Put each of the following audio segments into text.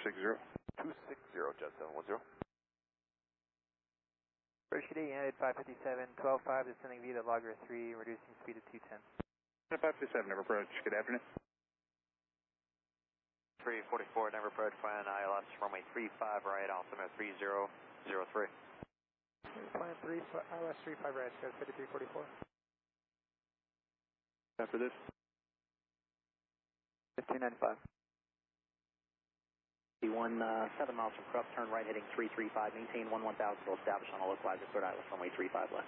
Jet 710. Approach today, United 557, 12.5, descending via the logger 3, reducing speed to 210. 557, never approach. Good afternoon. 344, never approach, plan ILS, runway 35 right, altimeter 3003. Plan 3, ILS 35 right, go 5344. After this? 1595. 7 miles from Krupp, turn right heading 335, maintain 11,000 till established on a localizer, third ILS runway 35 left.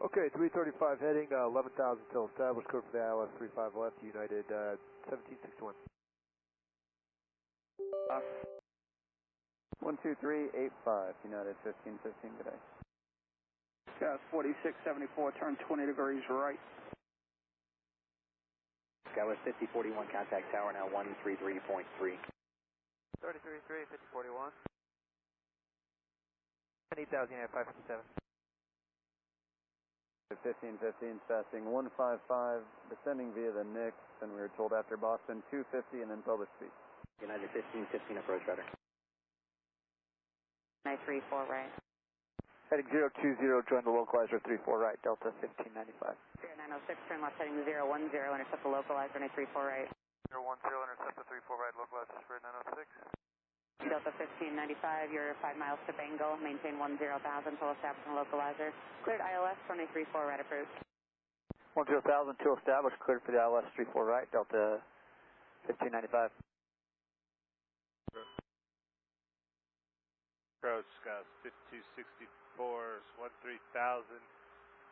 Okay, 335 heading, 11,000 till established, code for the ILS 35 left, United 1761. 12385, United 1515, good day. Gas 4674, turn 20 degrees right. Skywest 5041, contact tower now 133.3. 33.3, 5041. 8000, United 557. 1515, passing 155, descending via the Knicks, and we were told after Boston 250 and then public speed. United 1515, approach rudder. 934 right. Heading 020, join the localizer 34 right, Delta 1595. 0906, turn left heading 010, intercept the localizer 934 right. 010, intercept the 34 right, localizer Spirit 906. Delta 1595, you're 5 miles to Bengal, maintain 10,000 till established on localizer. Cleared ILS, runway 34 right approved. 10,000 till established, cleared for the ILS 34 right, Delta 1595. Approach, Scouts 5264, 13,000,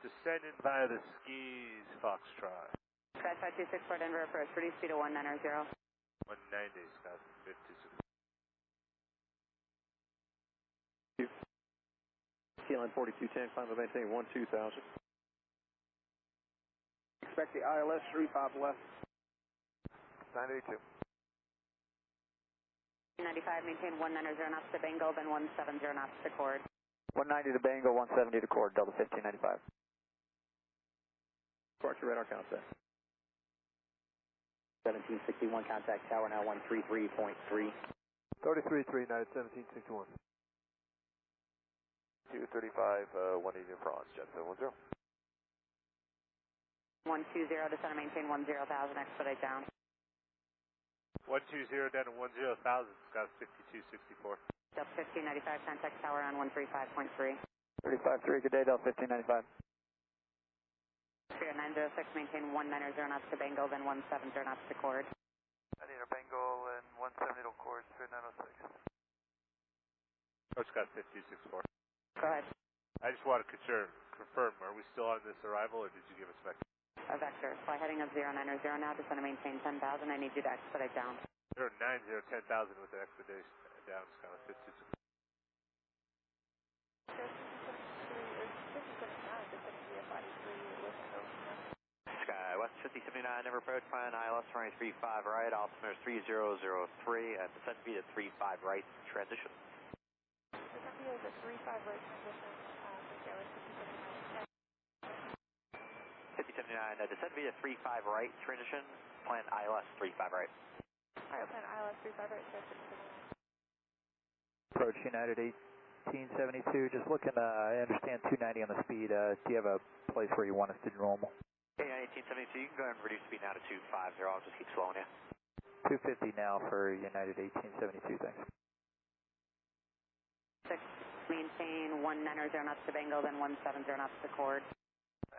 descending via the skis, Foxtrot. Sky 5264 Denver approach, reduce speed to 190. 190, Scouts 5264. CLN 4210, climb to maintain 12,000. Expect the ILS 35 left. 982. 95, maintain 190 knots to Bengal, then 170 knots to Cord. 190 to Bengal, 170 to Cord, Delta 1595. Departure radar contact. 1761, contact tower now 133.3. 33-3, United 1761. 235, 180 France, Jet 710. 120, descend and maintain 10,000, expedite down. 120 down to 10,000, Scouts 5264. Delta 1595, contact tower on 135.3. 35-3, good day, Delta 1595. Spirit 906, maintain 190 knots to Bengal, then 170 knots to Cord. I need a Bengal and 170 to Cord, Spirit 906. Approach, Scouts 5264. Go ahead. I just want to confirm, are we still on this arrival or did you give us back? A vector, fly heading of 090 now, descend and maintain 10,000, I need you to expedite down. 090, 10,000 with the expedition down, Scouts 5264. Skywest 5079, never approach, plan ILS runway 35 right, altimeter 3003, and descent speed at 35 right, transition. Descent speed is a 35 right transition, Skywest 5079, descent speed at 35 right, transition, plan ILS 35 right. Alright, plan ILS 35 right, so 5079. Approach United 1872, just looking, I understand 290 on the speed, do you have a place where you want us to do normal? Okay, 1872, you can go ahead and reduce speed now to 250, I'll just keep slowing you. 250 now for United 1872, thanks. 6, maintain 190 knots to Bengal, then 170 knots to Cord.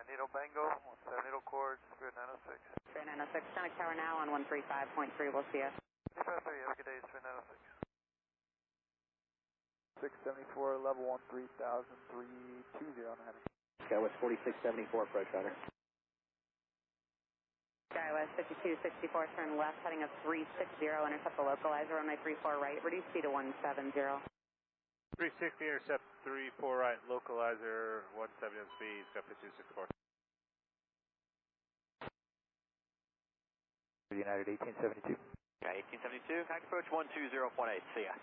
Needle Bengal, 170 to Cord, Spirit 906. Spirit 906, contact tower now on 135.3, we'll see you. 353, have a good day, Spirit 906. 674, level 13,320 on heading. Skywest 4674, approach rudder. Skywest 5264, turn left heading of 360, intercept the localizer, runway 34 right, reduce speed to 170. 360, intercept 34 right, localizer 170 on speed, Scouts 5264. United 1872. Yeah, 1872, contact approach 120.8, see ya.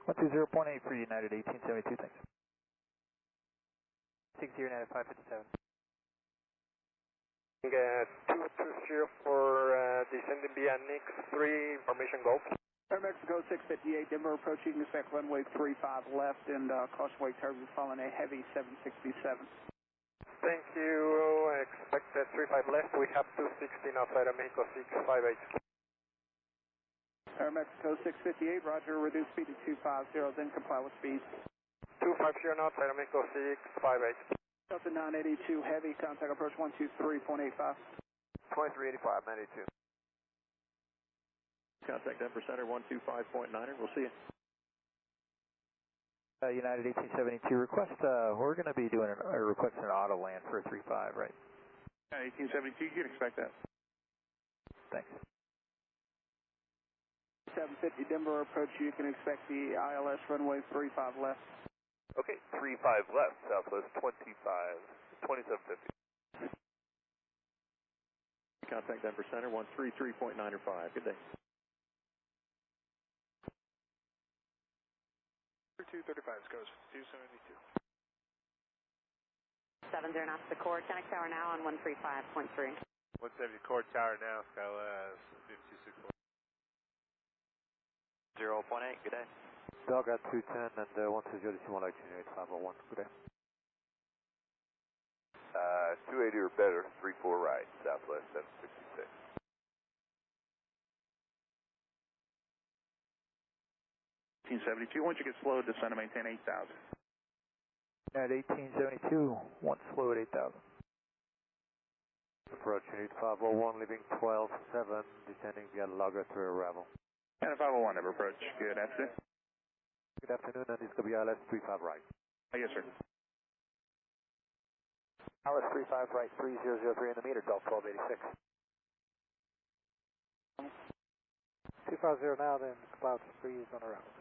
120.8 for United 1872, thanks. 60 United 557. 220 for descending via Nix 3, information Golf. Air Mexico 658, Denver approach, you can expect runway 35 left and caution wake turbulence following a heavy 767. Thank you. Expect that 35 left. We have 216 outside Mexico 658. Air Mexico 658, roger, reduce speed to 250, then comply with speed. 250 outside Mexico 658. Delta 982 heavy, contact approach 123.85. 2385, 92. Contact Denver Center 125.9er. We'll see you. United 1872 request. We're going to be doing a request an auto land for a 35, right? 1872, you can expect that. Thanks. 750 Denver approach, you can expect the ILS runway 35 left. Okay, 35 left, Southwest 2750. Contact Denver Center 133.905. Good day. 235 goes 272. 70 knots to core, connect tower now on 135.3. 170 core tower now, Skyless 526. 0.8, good day. Dog at 210 and 120 decimal 501. Good day. 280 or better, 34 right, Southwest 766. 1872, once you get slowed, descend to maintain 8,000. At 1872, one slow at 8,000. Approach unit 501, leaving 12-7, descending via Logger to arrival. And 501, Denver approach. Good afternoon. Good afternoon, and this is going to be ILS 35 right. Yes, sir. ILS 35 right, 3003 in the meter, Delta 1286. 250 now, then clouds freeze on arrival.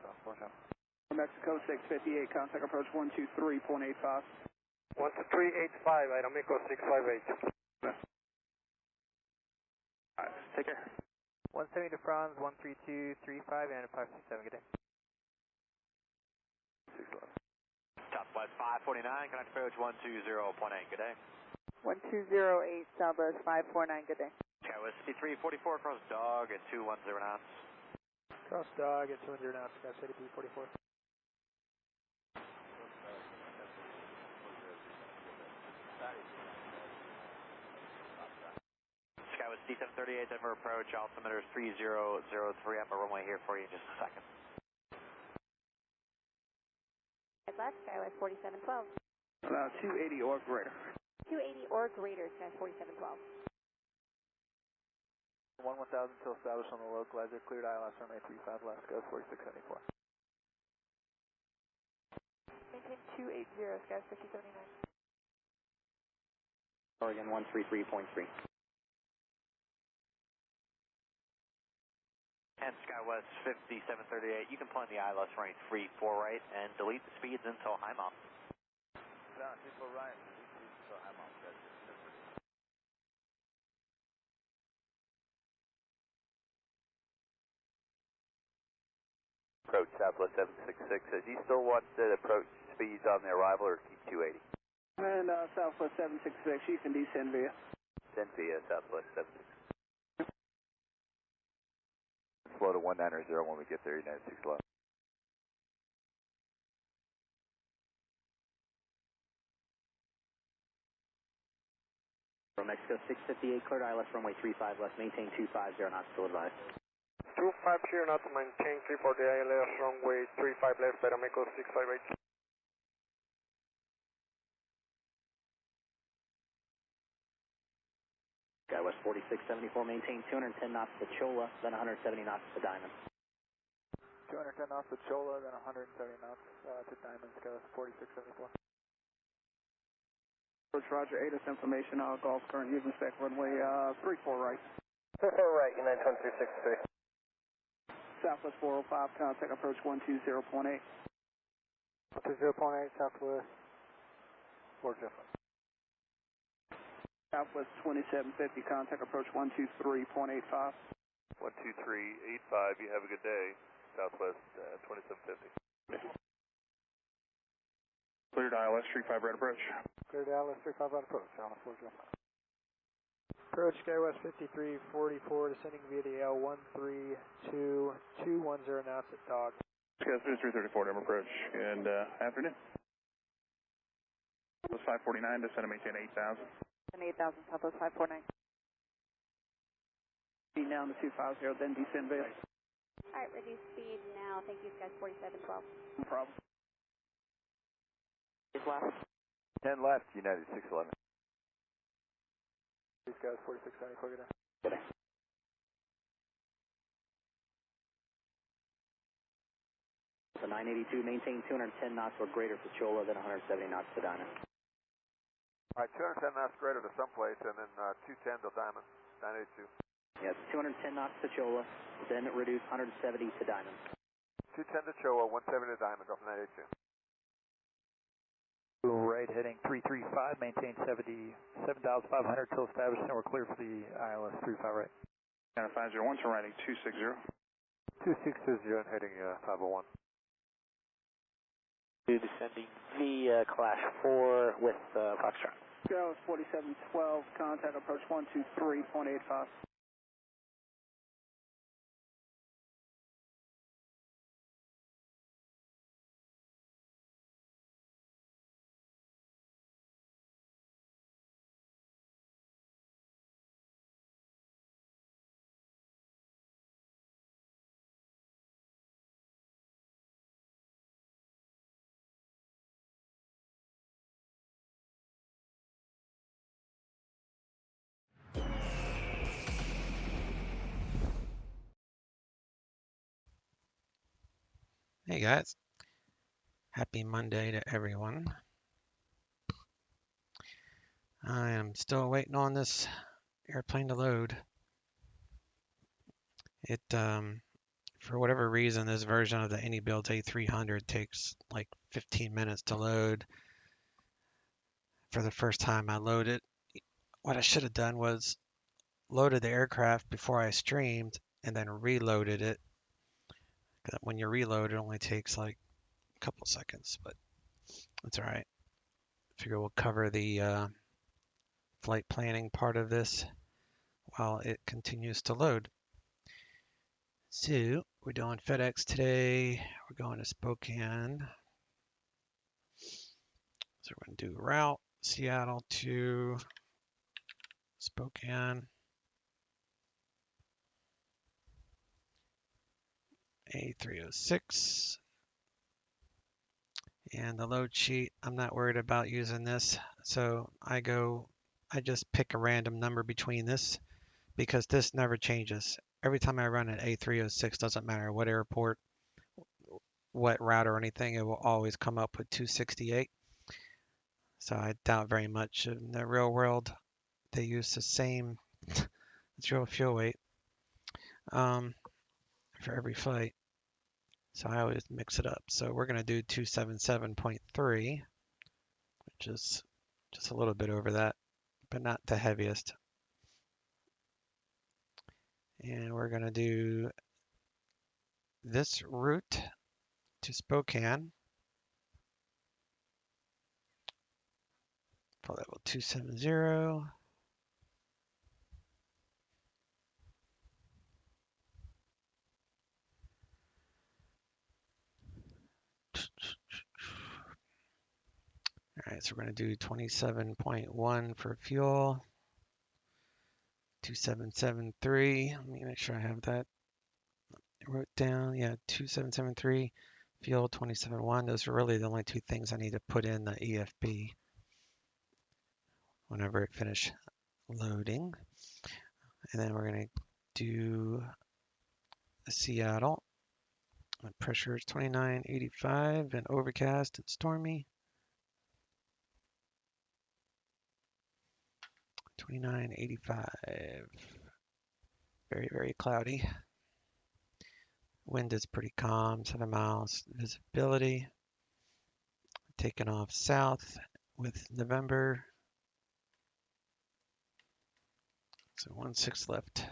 Mexico 658, contact approach 123.85. 12385, Mexico 658. Take care. 170 to Franz, 13235 and 567, good day. 611. Southwest 549, connect approach 120.8, good day. 1208, Southwest 549, good day. Skywest 5344, cross dog at 210 knots. Cross dog at 200 knots, Sky City P44. Skywest D738, Denver approach, altimeter is 3003. I'm a runway here for you in just a second. Left, Skywest 4712. 280 or greater. 280 or greater, Sky 4712. 1000 till established on the localizer, cleared ILS runway 35 left, goes 4674. Maintain 280, Sky 5079. Oregon 133.3. And Skywest 5738, you can plug the ILS runway 34 right and delete the speeds until high mount. Down, 34 right, delete speeds until high mount, guys. Approach Southwest 766. Do you still want the approach speeds on the arrival or keep 280? And Southwest 766, you can descend via. Send via Southwest 766. Slow to 190 when we get there, United 611. From Mexico 658, cleared ILS runway 35 left, maintain 250 knots, still advised. 250 knots, maintain 340 ILS runway 35 left, Mexico 658. Skywest 4674, maintain 210 knots to Chola, then 170 knots to Diamond. 210 knots to Chola, then 170 knots to Diamond, Skywest 4674. Approach Roger, ATIS information, Golf current, you can expect runway 34 right. 34 right, United 2363. Southwest 405, contact approach 120.8. 120.8, Southwest 405. Southwest 2750, contact approach 123.85. 12385, you have a good day. Southwest 2750. Cleared ILS 35 right approach. Cleared ILS 35 right approach, ILS 405. Approach SkyWest 5344, descending via the L132210 knots at dog. SkyWest 5334, Denver approach. Good afternoon. Southwest 549, descend and maintain 8,000. And 8,000, Southwest 549. Speed down to 250, then descend via. Alright, reduce speed now. Thank you, Sky 4712. No problem. Left. 10 left, United 611. These guys 4690, clear now. So 982, maintain 210 knots or greater for Chola, then 170 knots to Diamond. All right, 210 knots greater to someplace, and then 210 to Diamond, 982. Yes, 210 knots to Chola, then reduce 170 to Diamond. 210 to Choa, 170 to Diamond, off 982. Right heading 335, maintain 77,500 till established, and we're clear for the ILS 35 right. China 501, turn right 260. 2620 heading 501. Descending via Clash 4 with Foxtrot. SkyWest 4712, contact approach 123.85. Hey guys, happy Monday to everyone. I am still waiting on this airplane to load. It, for whatever reason, this version of the IniBuilds A300 takes like 15 minutes to load. For the first time I loaded, what I should have done was loaded the aircraft before I streamed and then reloaded it. When you reload, it only takes like a couple seconds, but that's all right. Figure we'll cover the flight planning part of this while it continues to load. So we're doing FedEx today. We're going to Spokane. So we're going to do route Seattle to Spokane. A306. And the load sheet, I'm not worried about using this. So I just pick a random number between this because this never changes. Every time I run an A306, doesn't matter what airport, what route or anything, it will always come up with 268. So I doubt very much in the real world they use the same zero fuel weight for every flight. So I always mix it up. So we're going to do 277.3, which is just a little bit over that, but not the heaviest. And we're going to do this route to Spokane for level 270. All right, so we're going to do 27.1 for fuel. 2773. Let me make sure I have that. I wrote down, yeah, 2773. Fuel 27.1. Those are really the only two things I need to put in the EFB whenever it finishes loading. And then we're going to do Seattle. My pressure is 2985 and overcast and stormy. 2985. Very, very cloudy. Wind is pretty calm, 7 miles visibility. Taking off south with November. So 16 left.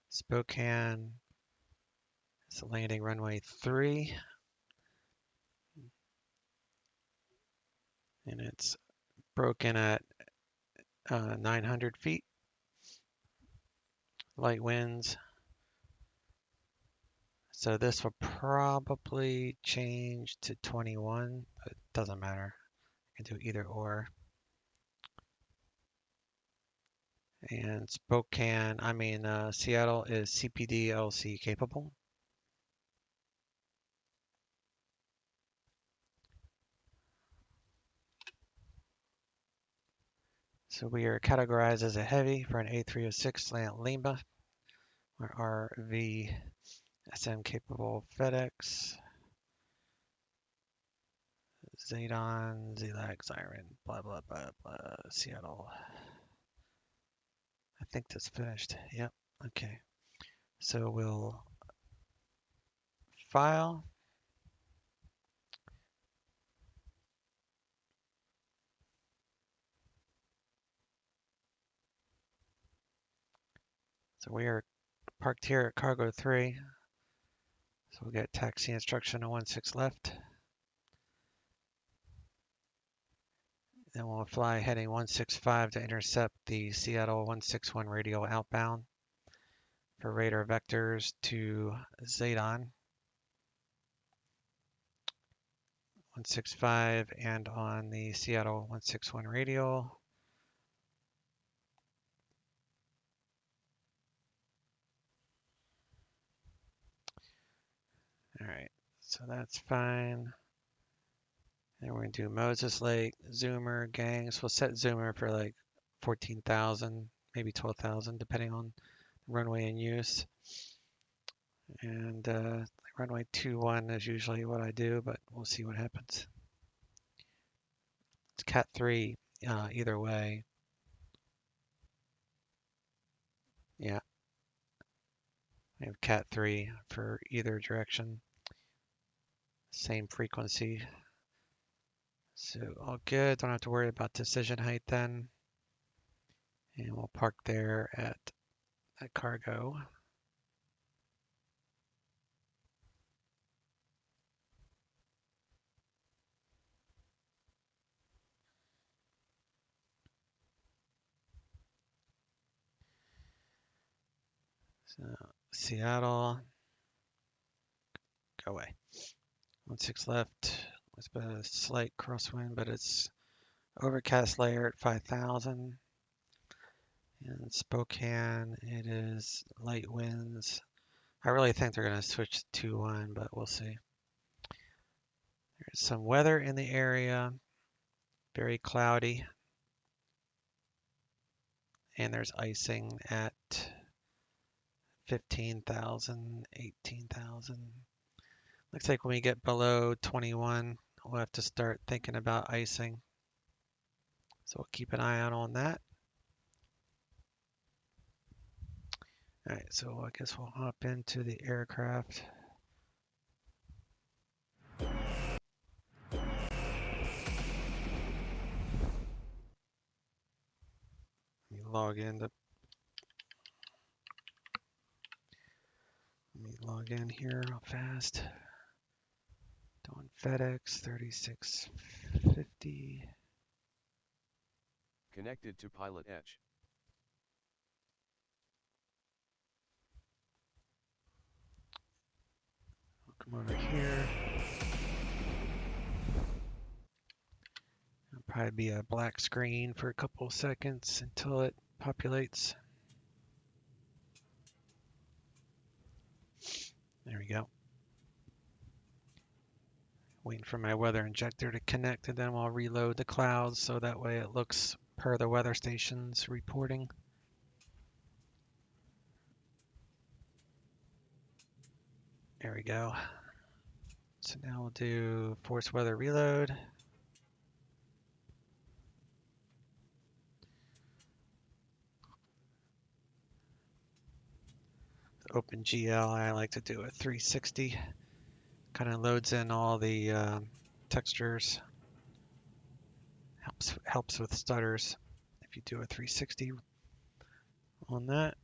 Spokane. It's a landing runway 3. And it's broken at 900 feet. light winds. So this will probably change to 21, but it doesn't matter. I can do either or. And Spokane, Seattle is CPD LC capable. So we are categorized as a heavy for an A306 Lima, or RV SM capable FedEx, Zadon, Zelac, Siren, blah, blah, blah, blah, Seattle. I think that's finished. Yep. Okay. So we'll file. So we are parked here at Cargo 3. So we'll get taxi instruction on 16 left. Then we'll fly heading 165 to intercept the Seattle 161 radial outbound for radar vectors to Zadon 165 and on the Seattle 161 radial. All right, so that's fine. And we're going to do Moses Lake, Zoomer, gangs. We'll set Zoomer for like 14,000, maybe 12,000, depending on the runway in use. And runway 21 is usually what I do, but we'll see what happens. It's Cat 3 either way. Yeah. I have Cat 3 for either direction. Same frequency. So all good. Don't have to worry about decision height then. And we'll park there at cargo. So Seattle, go away. 16 left. It's been a slight crosswind, but it's overcast layer at 5,000. And Spokane, it is light winds. I really think they're going to switch to 2-1, but we'll see. There's some weather in the area, very cloudy. And there's icing at 15,000, 18,000. Looks like when we get below 21, we'll have to start thinking about icing. So we'll keep an eye out on that. All right, so I guess we'll hop into the aircraft. Let me log in here real fast. Doing FedEx 3650. Connected to PilotEdge. I'll come over here. It'll probably be a black screen for a couple of seconds until it populates. There we go. Waiting for my weather injector to connect, and then we'll reload the clouds so that way it looks per the weather station's reporting. There we go. So now we'll do force weather reload. OpenGL, I like to do a 360. Kind of loads in all the textures. Helps with stutters if you do a 360 on that.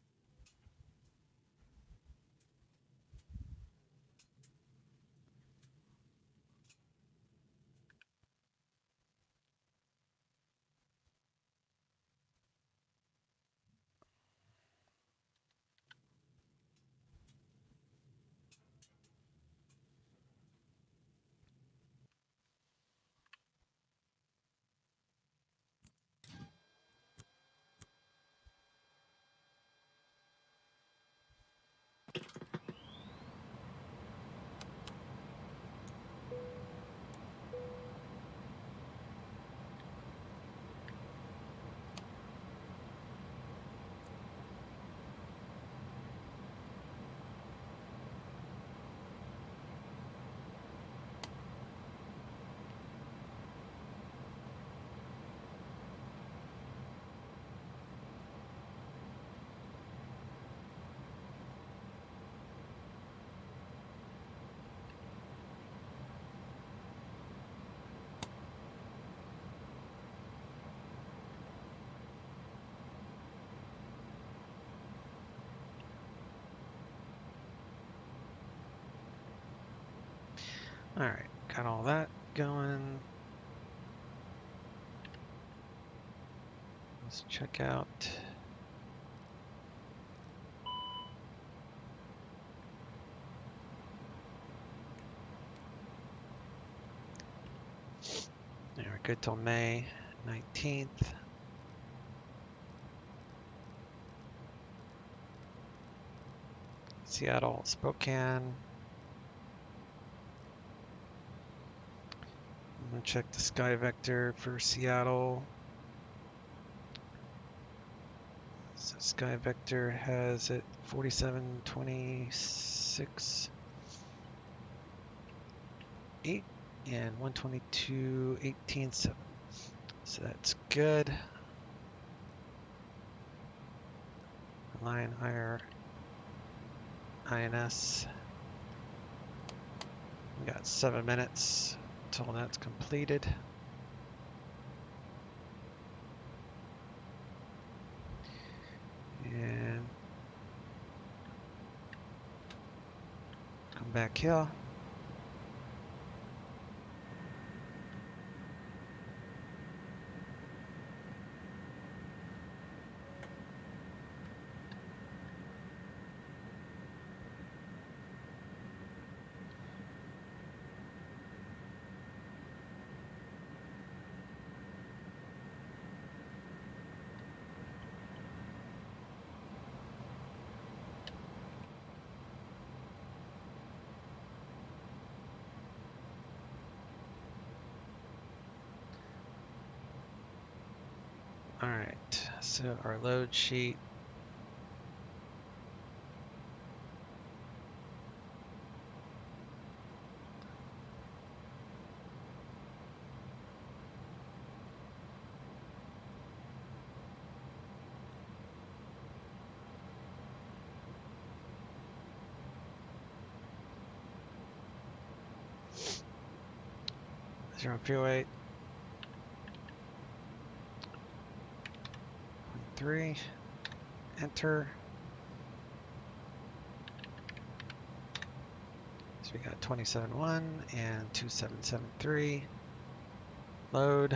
Alright, got all that going. Let's check out. There, we're good till May 19th. Seattle, Spokane. I'm gonna check the sky vector for Seattle. So sky vector has it 47.26.8 and 122.18.7. So that's good. Align IR INS. We got 7 minutes until that's completed. And come back here. All right, so our load sheet. Zero fuel weight. 3. Enter. So we got 27.1 and 2773. Load.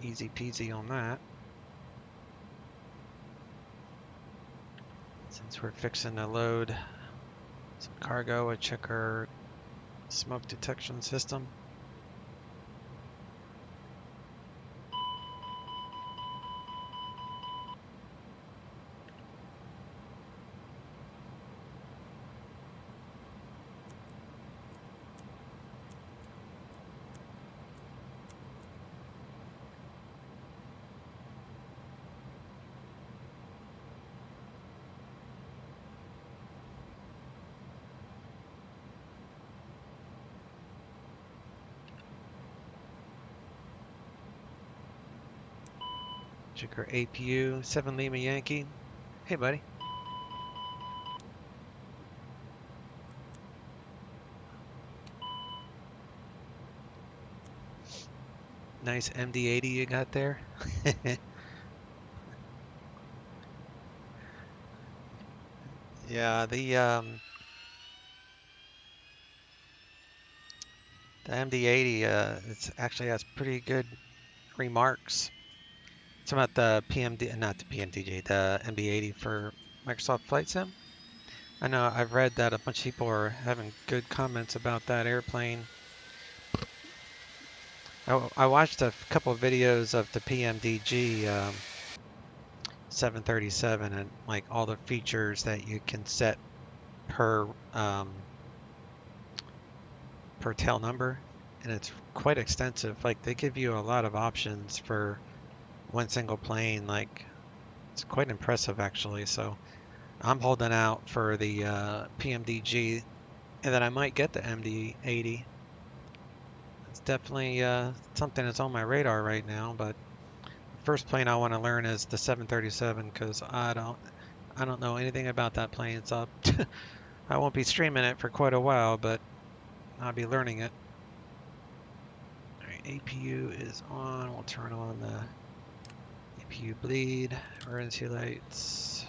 Easy peasy on that. Since we're fixing to load some cargo, I check our smoke detection system. Check our APU, 7 Lima Yankee. Hey, buddy. Nice MD-80 you got there. Yeah, the MD-80 it actually has pretty good remarks. It's about the PMD, not the PMDJ, the MD-80 for Microsoft Flight Sim. I know I've read that a bunch of people are having good comments about that airplane. I watched a couple of videos of the PMDG 737 and like all the features that you can set per tail number, and it's quite extensive. Like they give you a lot of options for one single plane. Like it's quite impressive actually. So I'm holding out for the PMDG, and then I might get the MD-80. It's definitely something that's on my radar right now. But the first plane I want to learn is the 737 because I don't know anything about that plane. So I won't be streaming it for quite a while, but I'll be learning it. All right, APU is on. We'll turn on the APU bleed, emergency lights.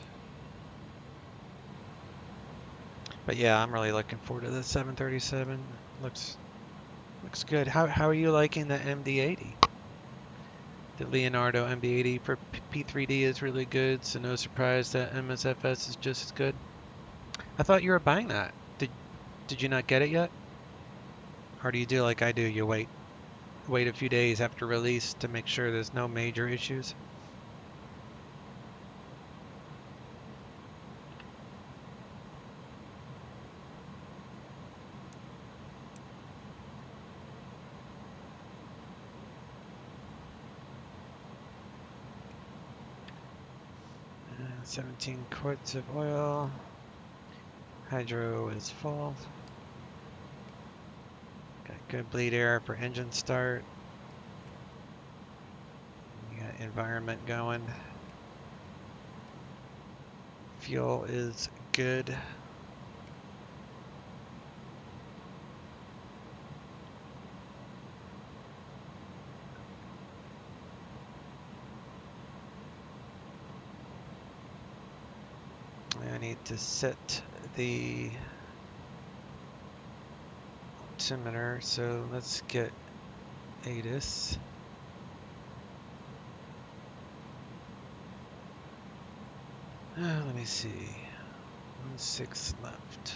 But yeah, I'm really looking forward to the 737. Looks good. How are you liking the MD-80? The Leonardo MD-80 for P3D is really good, so no surprise that MSFS is just as good. I thought you were buying that. Did you not get it yet? Or do you do like I do? You wait a few days after release to make sure there's no major issues? 17 quarts of oil. Hydro is full. Got good bleed air for engine start. You got environment going. Fuel is good. I need to set the altimeter, so let's get ATIS. Let me see. 1.6 left.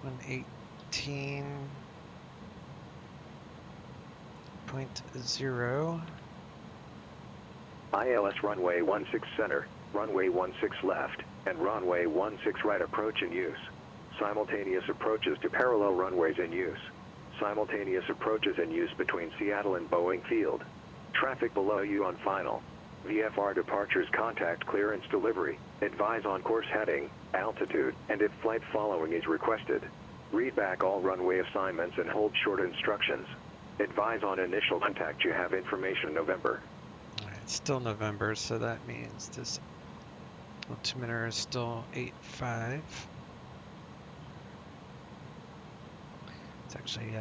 118.0. ILS runway 16 center, runway 16 left, and runway 16 right approach in use. Simultaneous approaches to parallel runways in use. Simultaneous approaches in use between Seattle and Boeing Field. Traffic below you on final. VFR departures contact clearance delivery. Advise on course heading, altitude, and if flight following is requested. Read back all runway assignments and hold short instructions. Advise on initial contact. You have information November. It's still November, so that means this altimeter is still 8.5. It's actually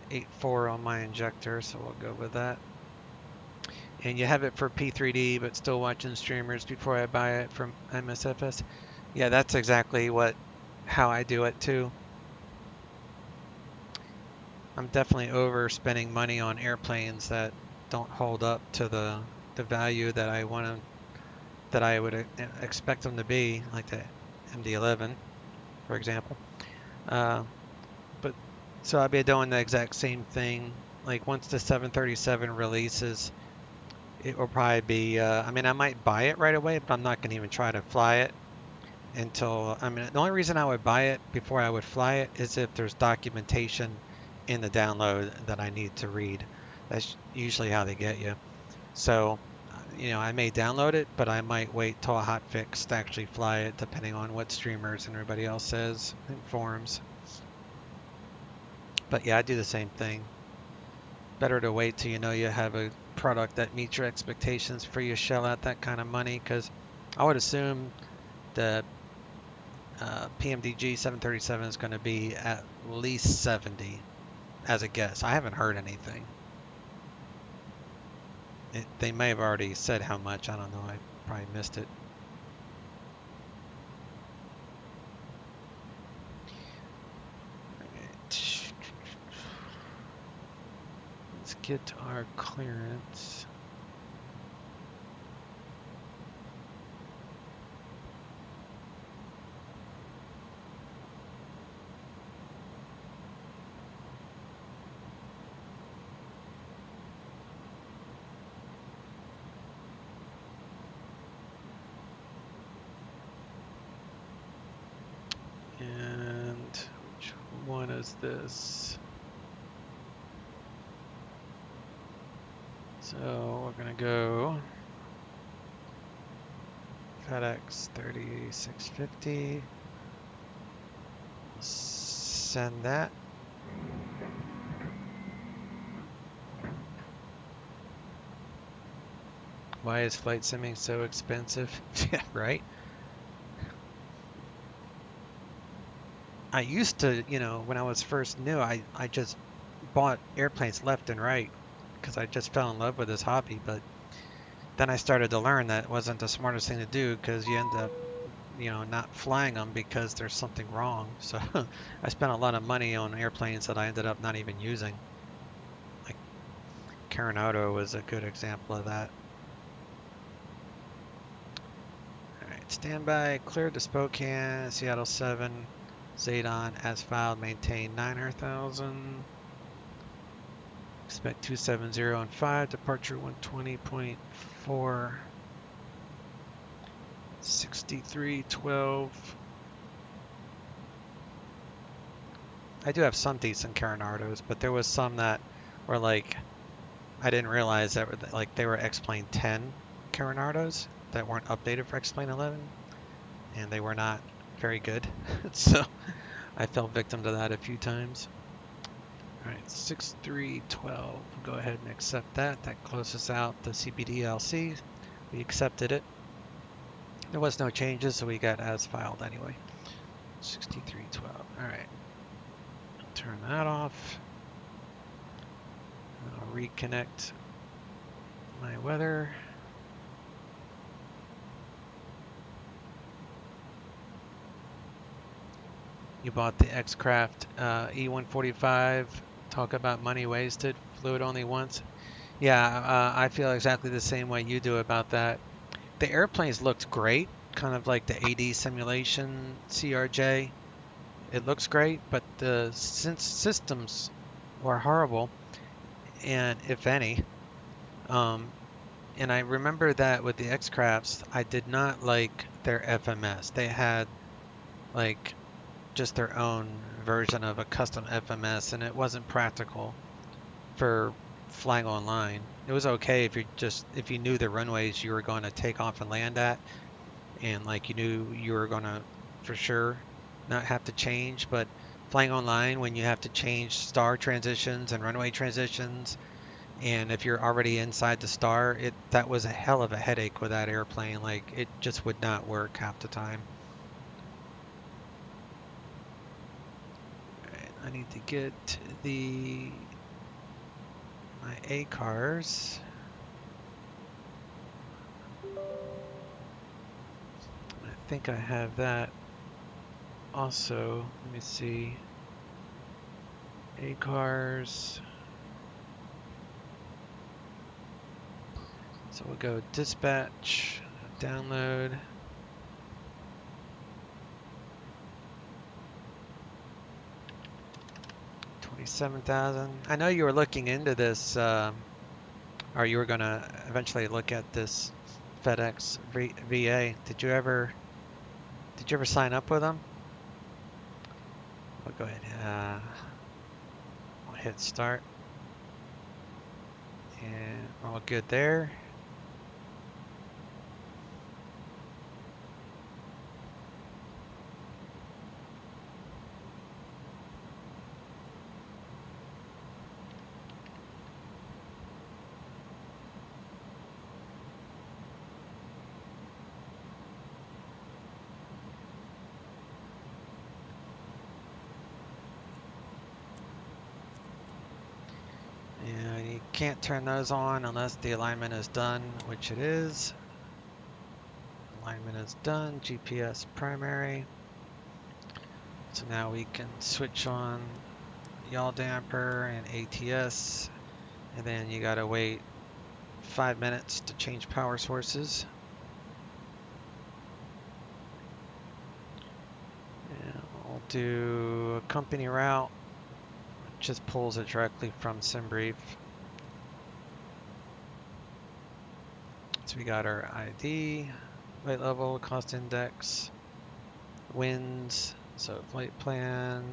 8.4 on my injector, so we'll go with that. And you have it for P3D, but still watching streamers before I buy it from MSFS. Yeah, that's exactly how I do it too. I'm definitely overspending money on airplanes that don't hold up to the value that I would expect them to be, like the MD-11, for example. But so I'll be doing the exact same thing. Like once the 737 releases, it will probably be. I mean, I might buy it right away, but I'm not going to even try to fly it until. I mean, the only reason I would buy it before I would fly it is if there's documentation in the download that I need to read. That's usually how they get you. So, you know, I may download it, but I might wait till a hot fix to actually fly it, depending on what streamers and everybody else says in forums. But yeah, I do the same thing. Better to wait till you know you have a product that meets your expectations before you shell out that kind of money, because I would assume the PMDG 737 is going to be at least 70 as a guess. I haven't heard anything. They may have already said how much. I don't know. I probably missed it. Right. Let's get our clearance. And which one is this? So we're gonna go FedEx 3650. Send that. Why is flight simming so expensive? Yeah, right? I used to, you know, when I was first new, I just bought airplanes left and right because I just fell in love with this hobby. But then I started to learn that it wasn't the smartest thing to do, because you end up not flying them because there's something wrong. So I spent a lot of money on airplanes that I ended up not even using. Like Coronado was a good example of that. Alright, standby, cleared to Spokane, Seattle 7, Zadon, as filed, maintain 900,000. Expect 270 on 5, departure 120.4. 6312. I do have some decent Coronados, but there was some that were like, I didn't realize that like they were X-Plane 10 Coronados that weren't updated for X-Plane 11, and they were not very good. So I fell victim to that a few times. Alright, 6312. We'll go ahead and accept that. That closes out the CPDLC. We accepted it. There was no changes, so we got as filed anyway. 6312. Alright. Turn that off. I'll reconnect my weather. You bought the X-Craft E145. Talk about money wasted. Flew it only once. Yeah, I feel exactly the same way you do about that. The airplanes looked great, kind of like the AD simulation CRJ. It looks great, but the systems were horrible, and if any. And I remember that with the X-Crafts, I did not like their FMS. They had like just their own version of a custom FMS, and it wasn't practical for flying online. It was okay if you knew the runways you were going to take off and land at, and like you knew you were going to for sure not have to change. But flying online, when you have to change star transitions and runway transitions, and if you're already inside the star, that was a hell of a headache with that airplane. Like it just would not work half the time. All right, I need to get my A cars. I think I have that also. Let me see. A cars. So we'll go dispatch, download. $27,000. I know you were looking into this, or you were going to eventually look at this FedEx VA. Did you ever sign up with them? We'll go ahead. I'll hit start, and all good there. You can't turn those on unless the alignment is done, which it is. Alignment is done, GPS primary. So now we can switch on yaw damper and ATS, and then you gotta wait 5 minutes to change power sources. And we'll do a company route. Just pulls it directly from SimBrief. So we got our ID, flight level, cost index, winds, so flight plan,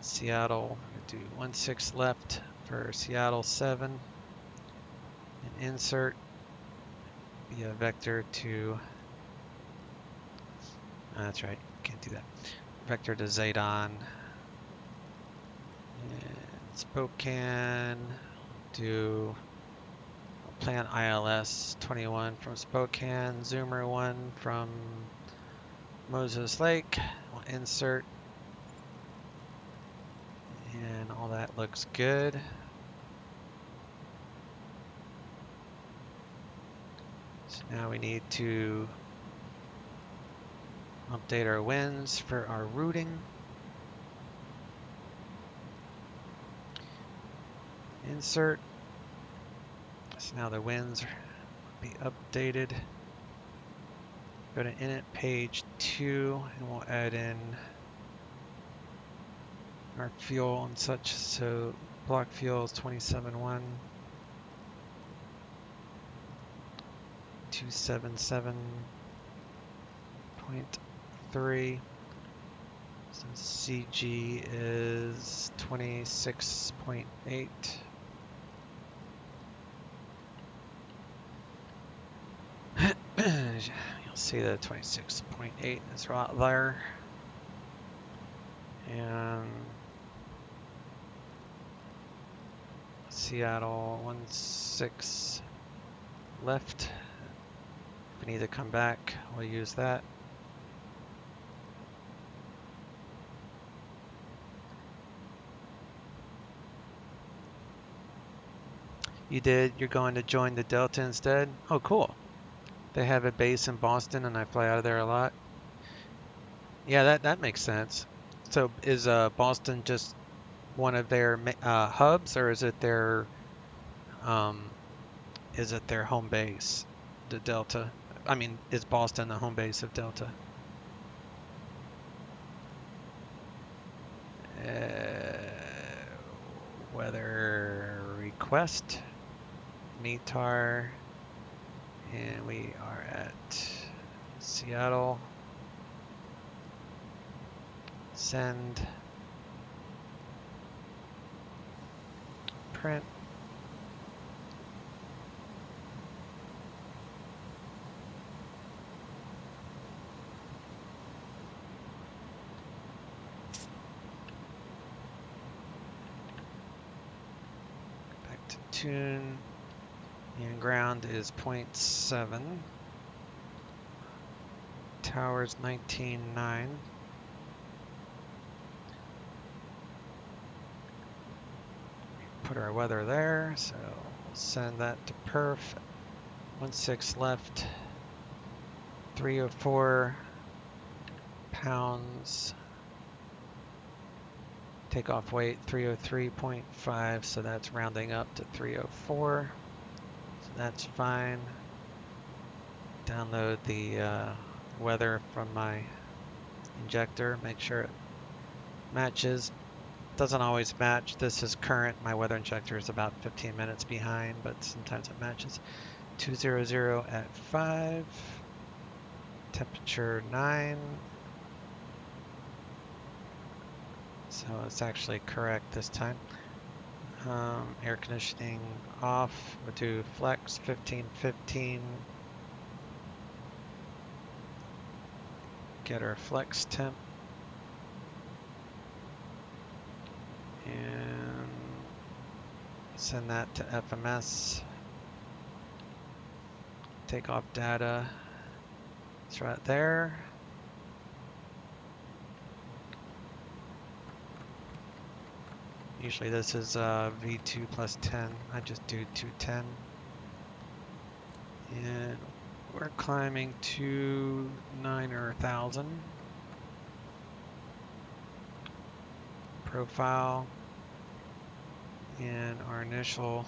Seattle, we're gonna do 16 left for Seattle 7, and insert via vector to, that's right, can't do that, vector to Zadon. And Spokane, do plan ILS 21 from Spokane, Zoomer 1 from Moses Lake. We'll insert, and all that looks good. So now we need to Update our winds for our routing. Insert. So now the winds will be updated. Go to init page 2 and we'll add in our fuel and such. So block fuel is 27.1, 277.3. So CG is 26.8. You'll see that 26.8 is right there. And Seattle 16 left. If we need to come back, we'll use that. You did? You're going to join the Delta instead? Oh, cool. They have a base in Boston and I fly out of there a lot. Yeah, that makes sense. So is Boston just one of their hubs, or is it their home base, the Delta? I mean, is Boston the home base of Delta? Weather request, METAR, and we are at Seattle. Send. Print. Back to tune. And ground is 0.7. Towers 19.9. Put our weather there, so we'll send that to perf. 16 left. 304 pounds. Takeoff weight 303.5, so that's rounding up to 304. So that's fine. Download the weather from my injector, make sure it matches. Doesn't always match. This is current. My weather injector is about 15 minutes behind, but sometimes it matches. 200 at 5. Temperature 9. So it's actually correct this time. Air conditioning off. We'll do flex 1515. Get our flex temp. And send that to FMS. Takeoff data. It's right there. Usually this is V2 plus 10. I just do 210. And we're climbing to 9,000. Profile. And our initial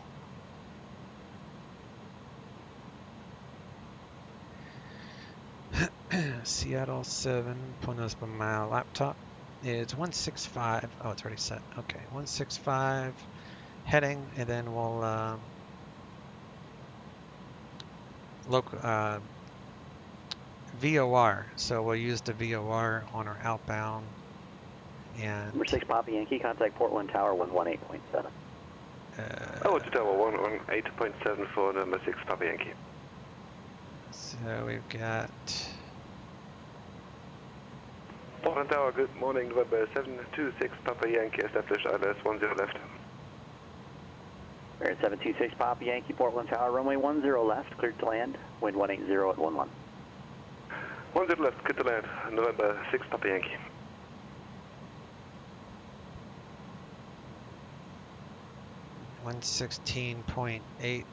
Seattle 7, pulling this from my laptop, is 165. Oh, it's already set. Okay, 165 heading, and then we'll VOR. So we'll use the VOR on our outbound. And number 6 Papa Yankee, contact Portland Tower 118.7. It's Tower 118.7 for number 6 Papa Yankee. So we've got Portland Tower, good morning, November 726 Papa Yankee, established ILS 10 left. We're at 726 Papa Yankee, Portland Tower, runway 10 left, cleared to land, wind 180 at 11. 10 left, cleared to land, November 6 Papa Yankee. .8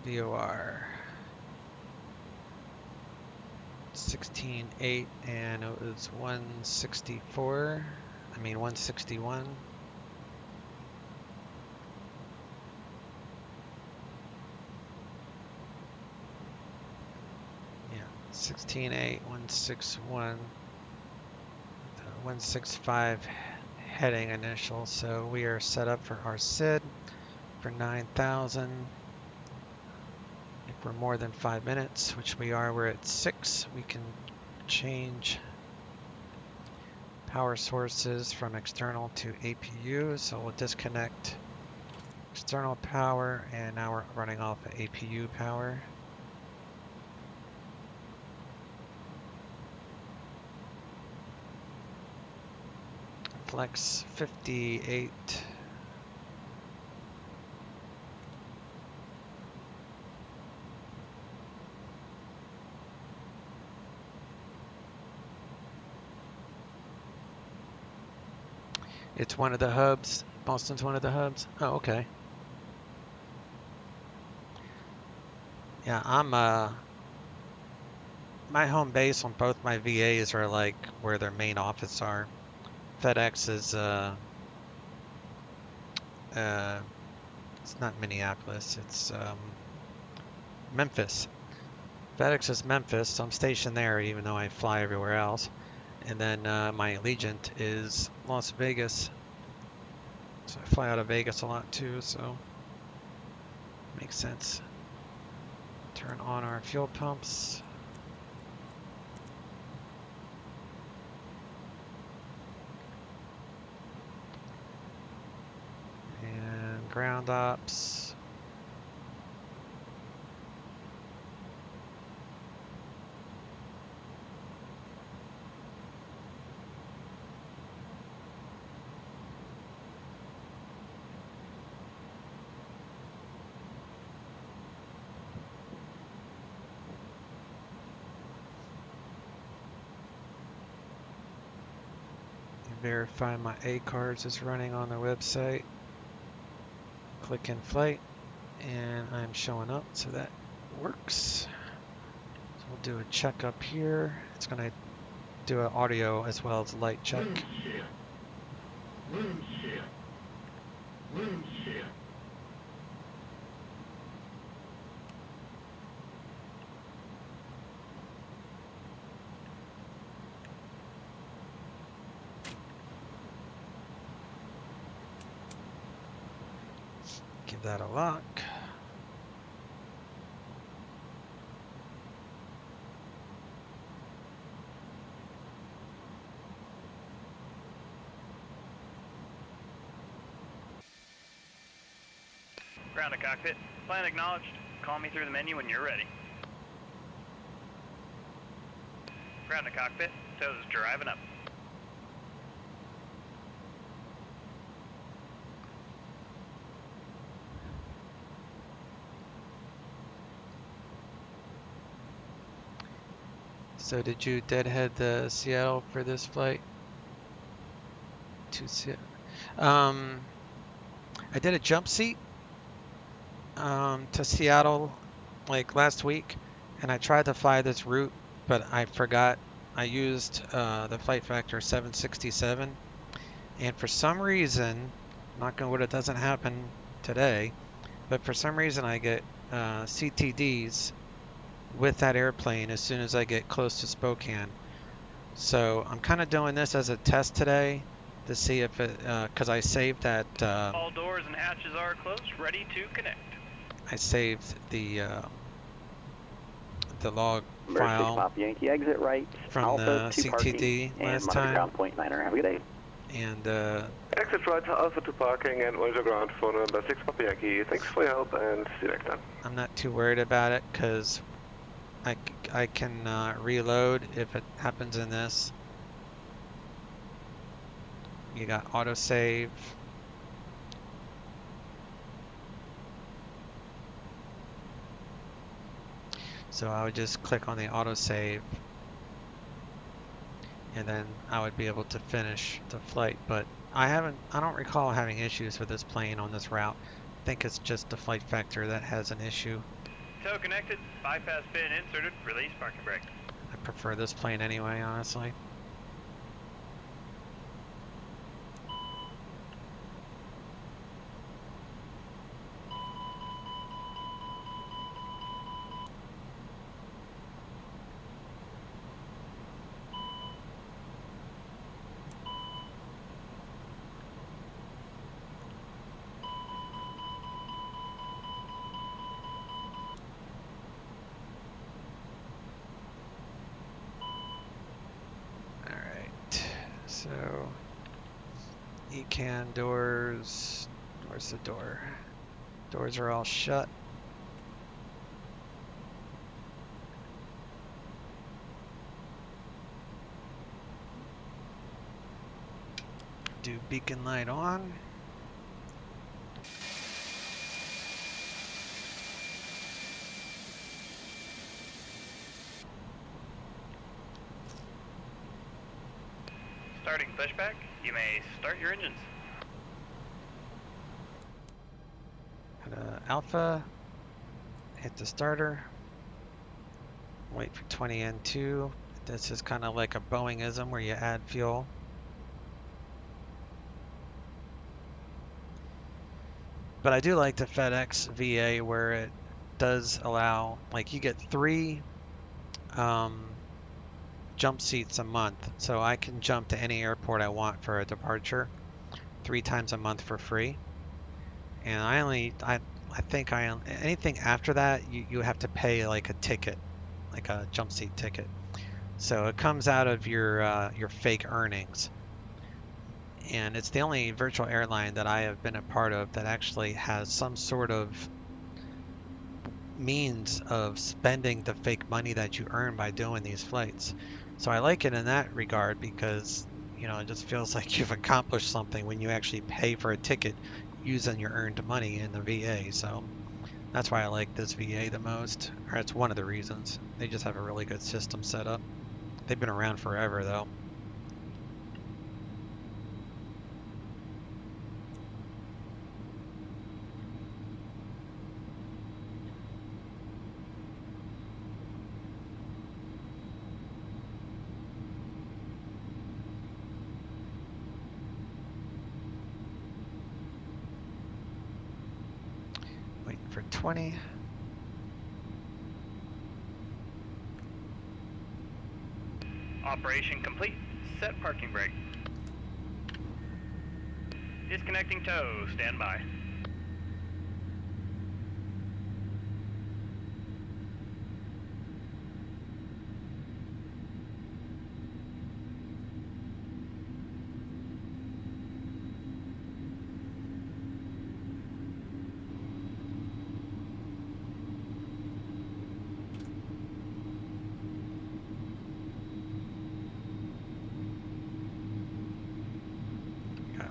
VOR. 16.8 and it was 161. Yeah, 16.8, 161, 165 heading initial. So we are set up for our SID for 9,000. If we're more than 5 minutes, which we are, we're at 6, we can change power sources from external to APU. So we'll disconnect external power and now we're running off of APU power. Flex 58. It's one of the hubs. Boston's one of the hubs. Oh, okay. Yeah, I'm my home base on both my VAs are like where their main office are. FedEx is it's not Minneapolis, it's Memphis. FedEx is Memphis, so I'm stationed there even though I fly everywhere else. And then my Allegiant is Las Vegas. So I fly out of Vegas a lot too, so makes sense. Turn on our fuel pumps. And ground ops. Verify my A cards is running on the website. Click in flight and I'm showing up, so that works. So we'll do a check up here. It's going to do an audio as well as a light check. Give that a lock. Ground to cockpit. Plan acknowledged. Call me through the menu when you're ready. Ground to cockpit. Toes driving up. So did you deadhead the Seattle for this flight? To Seattle. I did a jump seat to Seattle like last week, and I tried to fly this route, but I forgot. I used the flight factor 767, and for some reason, knock on wood, it doesn't happen today, but for some reason I get CTDs with that airplane as soon as I get close to Spokane. So I'm kind of doing this as a test today to see if it, because I saved that. All doors and hatches are closed, ready to connect. I saved the log file Pop Yankee exit right, from Alpha, the 2 CTD parking, last and time. ground point 9er. Have a good day. And Exit right, Alpha 2 parking and monitor ground phone number 6 Papa Yankee. Thanks for your help and see you next time. I'm not too worried about it because I can reload if it happens in this. You got autosave. So I would just click on the autosave and then I would be able to finish the flight. But I don't recall having issues with this plane on this route. I think it's just the flight factor that has an issue. Tow connected, bypass pin inserted, release parking brake. I prefer this plane anyway, honestly. So, ECAN doors, where's the door? Doors are all shut. Do beacon light on. Starting pushback, you may start your engines. Alpha, hit the starter, wait for 20 N2. This is kind of like a Boeing-ism where you add fuel. But I do like the FedEx VA where it does allow, like you get 3 jump seats a month. So I can jump to any airport I want for a departure 3 times a month for free. And I think anything after that, you have to pay like a ticket, like a jump seat ticket. So it comes out of your fake earnings. And it's the only virtual airline that I have been a part of that actually has some sort of means of spending the fake money that you earn by doing these flights. So I like it in that regard because, you know, it just feels like you've accomplished something when you actually pay for a ticket using your earned money in the VA. So that's why I like this VA the most, or it's one of the reasons. They just have a really good system set up. They've been around forever though. Waiting for 20. Operation complete. Set parking brake. Disconnecting tow. Stand by.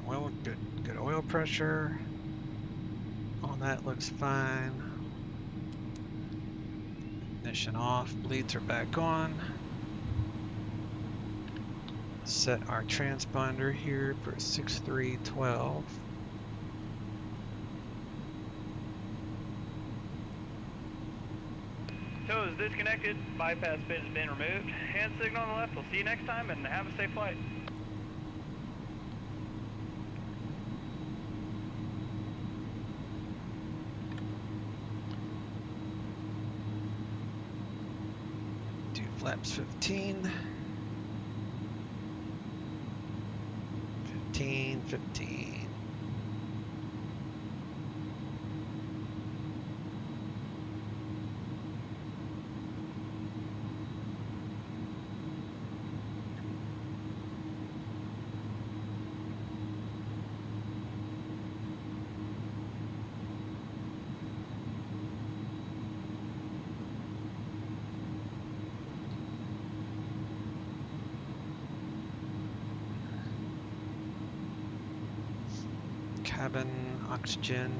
Well, good oil pressure. All that looks fine. Ignition off, bleeds are back on. Set our transponder here for 6312. Tow is disconnected. Bypass pin has been removed. Hand signal on the left. We'll see you next time and have a safe flight. Flaps 15. 15. Cabin, oxygen.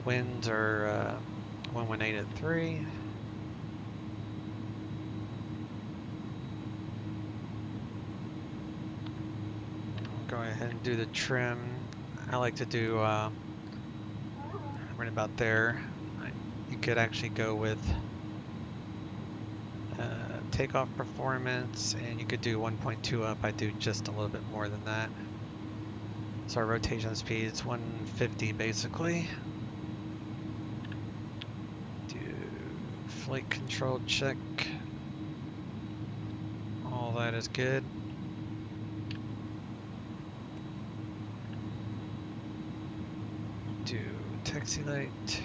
Winds are 118 at 3. Go ahead and do the trim. I like to do right about there. You could actually go with takeoff performance, and you could do 1.2 up. I do just a little bit more than that. So our rotation speed is 150 basically. Do flight control check. All that is good. Do taxi light.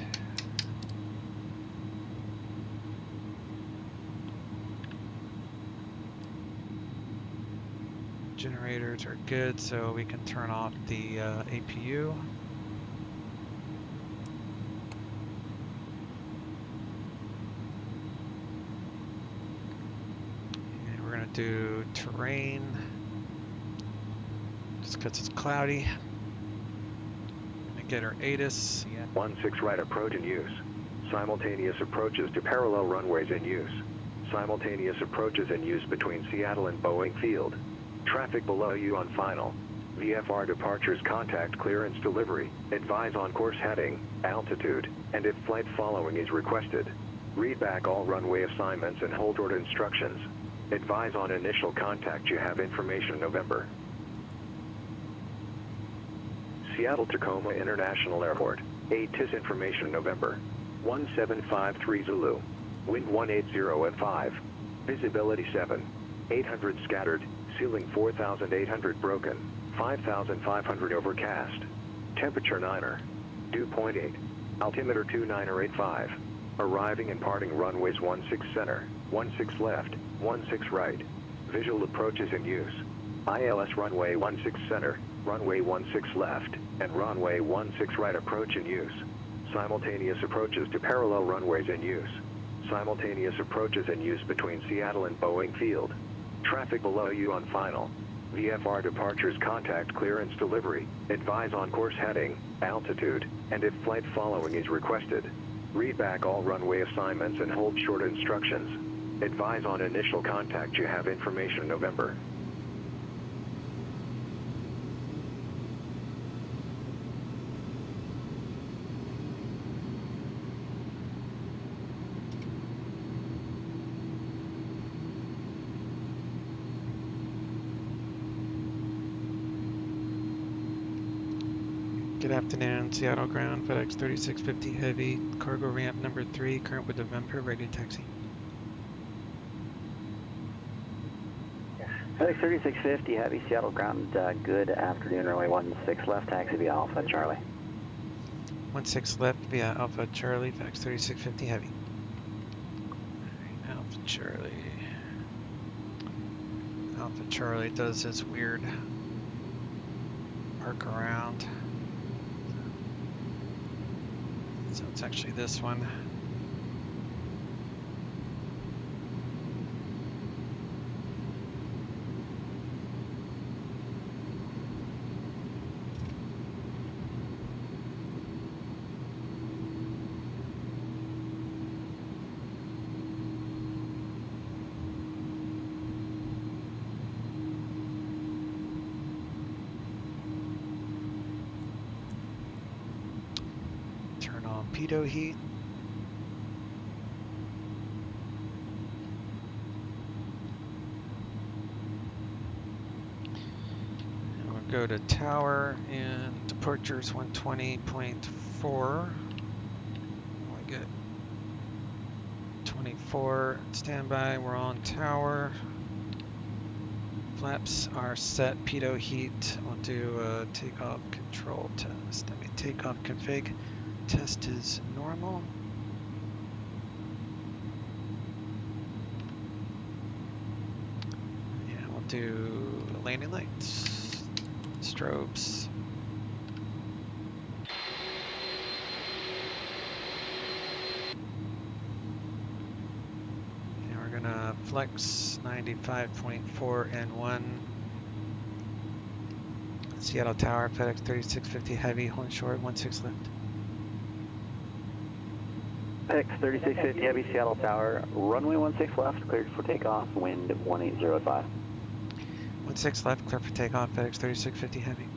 Generators are good, so we can turn off the APU. And we're gonna do terrain, just because it's cloudy. Gonna get our ATIS. 16 right approach in use. Simultaneous approaches to parallel runways in use. Simultaneous approaches in use between Seattle and Boeing Field. Traffic below you on final. VFR departures contact clearance delivery. Advise on course heading, altitude, and if flight following is requested. Read back all runway assignments and hold short instructions. Advise on initial contact. You have information November. Seattle Tacoma International Airport. ATIS information November. 1753 Zulu. Wind 180 at 5. Visibility 7. 800 scattered. Ceiling 4,800 broken, 5,500 overcast. Temperature 9er. Dew point 8. Altimeter 2985. Arriving and parting runways 16 center, 16 left, 16 right. Visual approaches in use. ILS runway 16 center, runway 16 left, and runway 16 right approach in use. Simultaneous approaches to parallel runways in use. Simultaneous approaches in use between Seattle and Boeing Field. Traffic below you on final. VFR departures contact clearance delivery. Advise on course heading, altitude, and if flight following is requested. Read back all runway assignments and hold short instructions. Advise on initial contact. You have information November. Good afternoon, Seattle ground, FedEx 3650 Heavy, cargo ramp number 3, current with November, ready to taxi. FedEx 3650 Heavy, Seattle ground, good afternoon, runway 16 left, taxi via Alpha Charlie. 16 left via Alpha Charlie, FedEx 3650 Heavy. Alpha Charlie. Alpha Charlie does this weird arc around. So it's actually this one. Pitot heat. And we'll go to tower and departures 120.4. We get 24 standby. We're on tower. Flaps are set. Pitot heat. We'll do a takeoff control test. I mean takeoff config. Test is normal. Yeah, we'll do landing lights, strobes. And we're gonna flex 95.4 N1. Seattle Tower, FedEx 3650 Heavy, holding short, 16 left. FedEx 3650 Heavy, Seattle Tower, runway 16 left, cleared for takeoff, wind 180.5. 16 left, clear for takeoff, FedEx 3650 Heavy.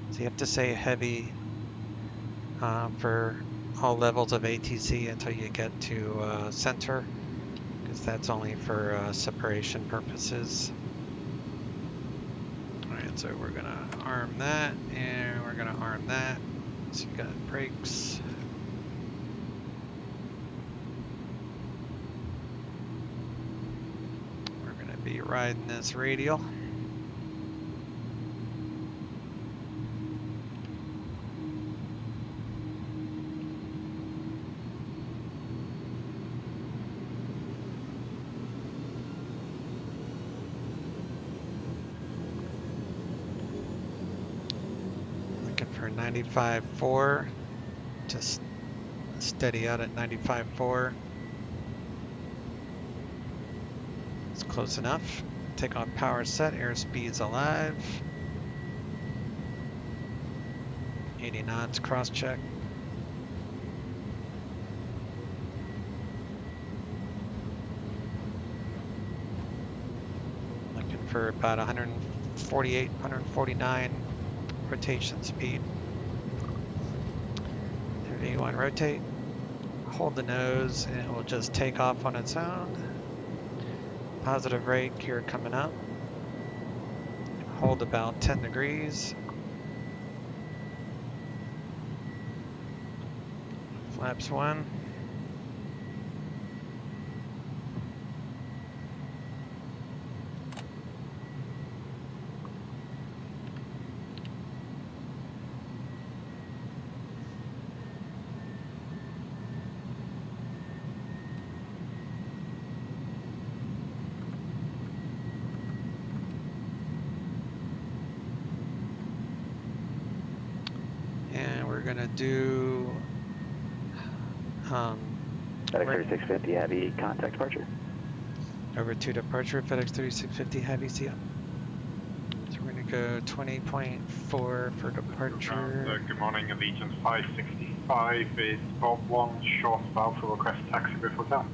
So you have to say heavy for all levels of ATC until you get to center, because that's only for separation purposes. Alright, so we're going to arm that, and we're going to arm that. So you got brakes. We're going to be riding this radial. For 95.4, just steady out at 95.4. It's close enough. Takeoff power set, airspeed's alive. 80 knots, cross check. Looking for about 148, 149 rotation speed. 31 rotate, hold the nose and it will just take off on its own. Positive rate, gear coming up. Hold about 10 degrees. Flaps 1. Gonna do FedEx 3650 heavy contact departure. Over to departure, FedEx 3650 heavy, see ya. So we're gonna go 20.4 for departure. Good morning, Allegiant 565 is Bob 1 short bow for request taxi with hotel.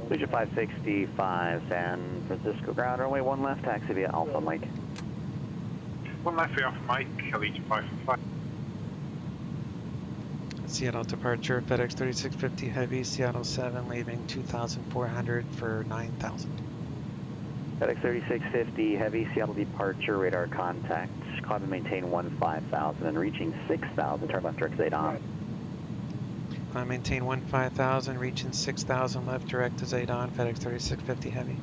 Allegiant 565 San Francisco ground runway 1 left, taxi via Alpha Mike. 1 left via Alpha Mike, Allegiant 565. Seattle departure, FedEx 3650 heavy, Seattle 7 leaving 2,400 for 9,000. FedEx 3650 heavy, Seattle departure, radar contact, climb and maintain 15,000 and reaching 6,000, turn left direct 8 on. Climb maintain 15,000, reaching 6,000, left direct is 8 on, FedEx 3650 heavy.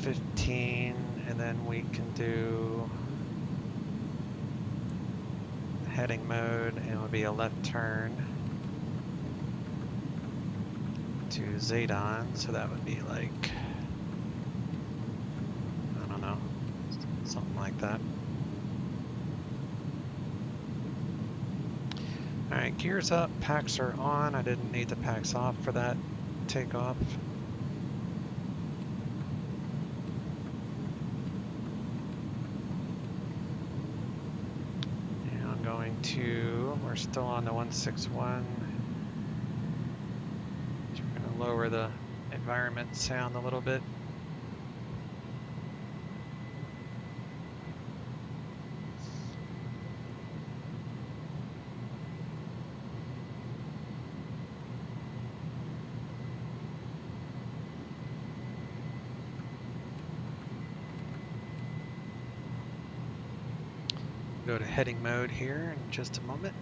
15, and then we can do heading mode, and it will be a left turn to Zadon, so that would be like, I don't know, something like that. Alright, gears up, packs are on. I didn't need the packs off for that takeoff. We're still on the 161. So we're going to lower the environment sound a little bit. Go to heading mode here in just a moment.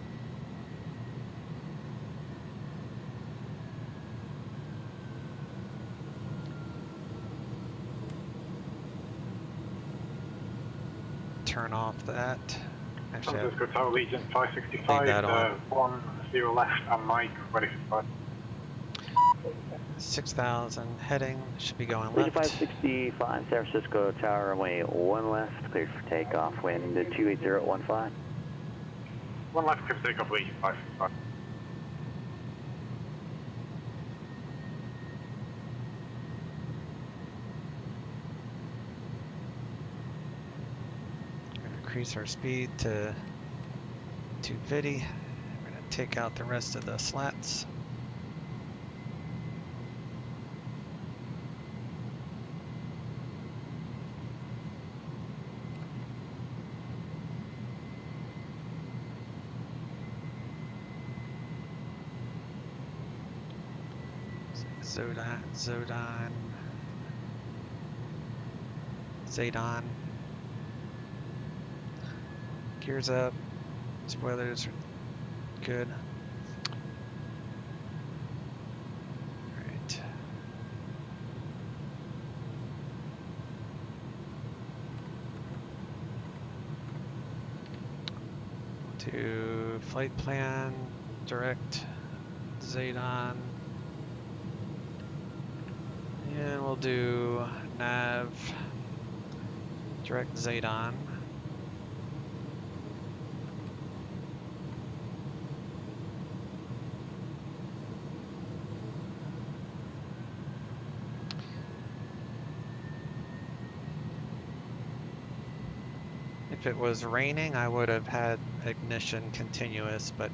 Turn off that. Actually, San Francisco Tower Legion 565, 10 left and Mike ready for flight. 6,000 heading, should be going Legion left. 565, San Francisco Tower, runway 1 left, cleared for takeoff, wind 28015. 1 left, cleared for takeoff, Legion 565. We're going to increase our speed to 250. We're going to take out the rest of the slats. Zadon. Gears up. Spoilers are good. Alright. To flight plan, direct Zadon. And we'll do nav, direct Zadon. If it was raining, I would have had ignition continuous, but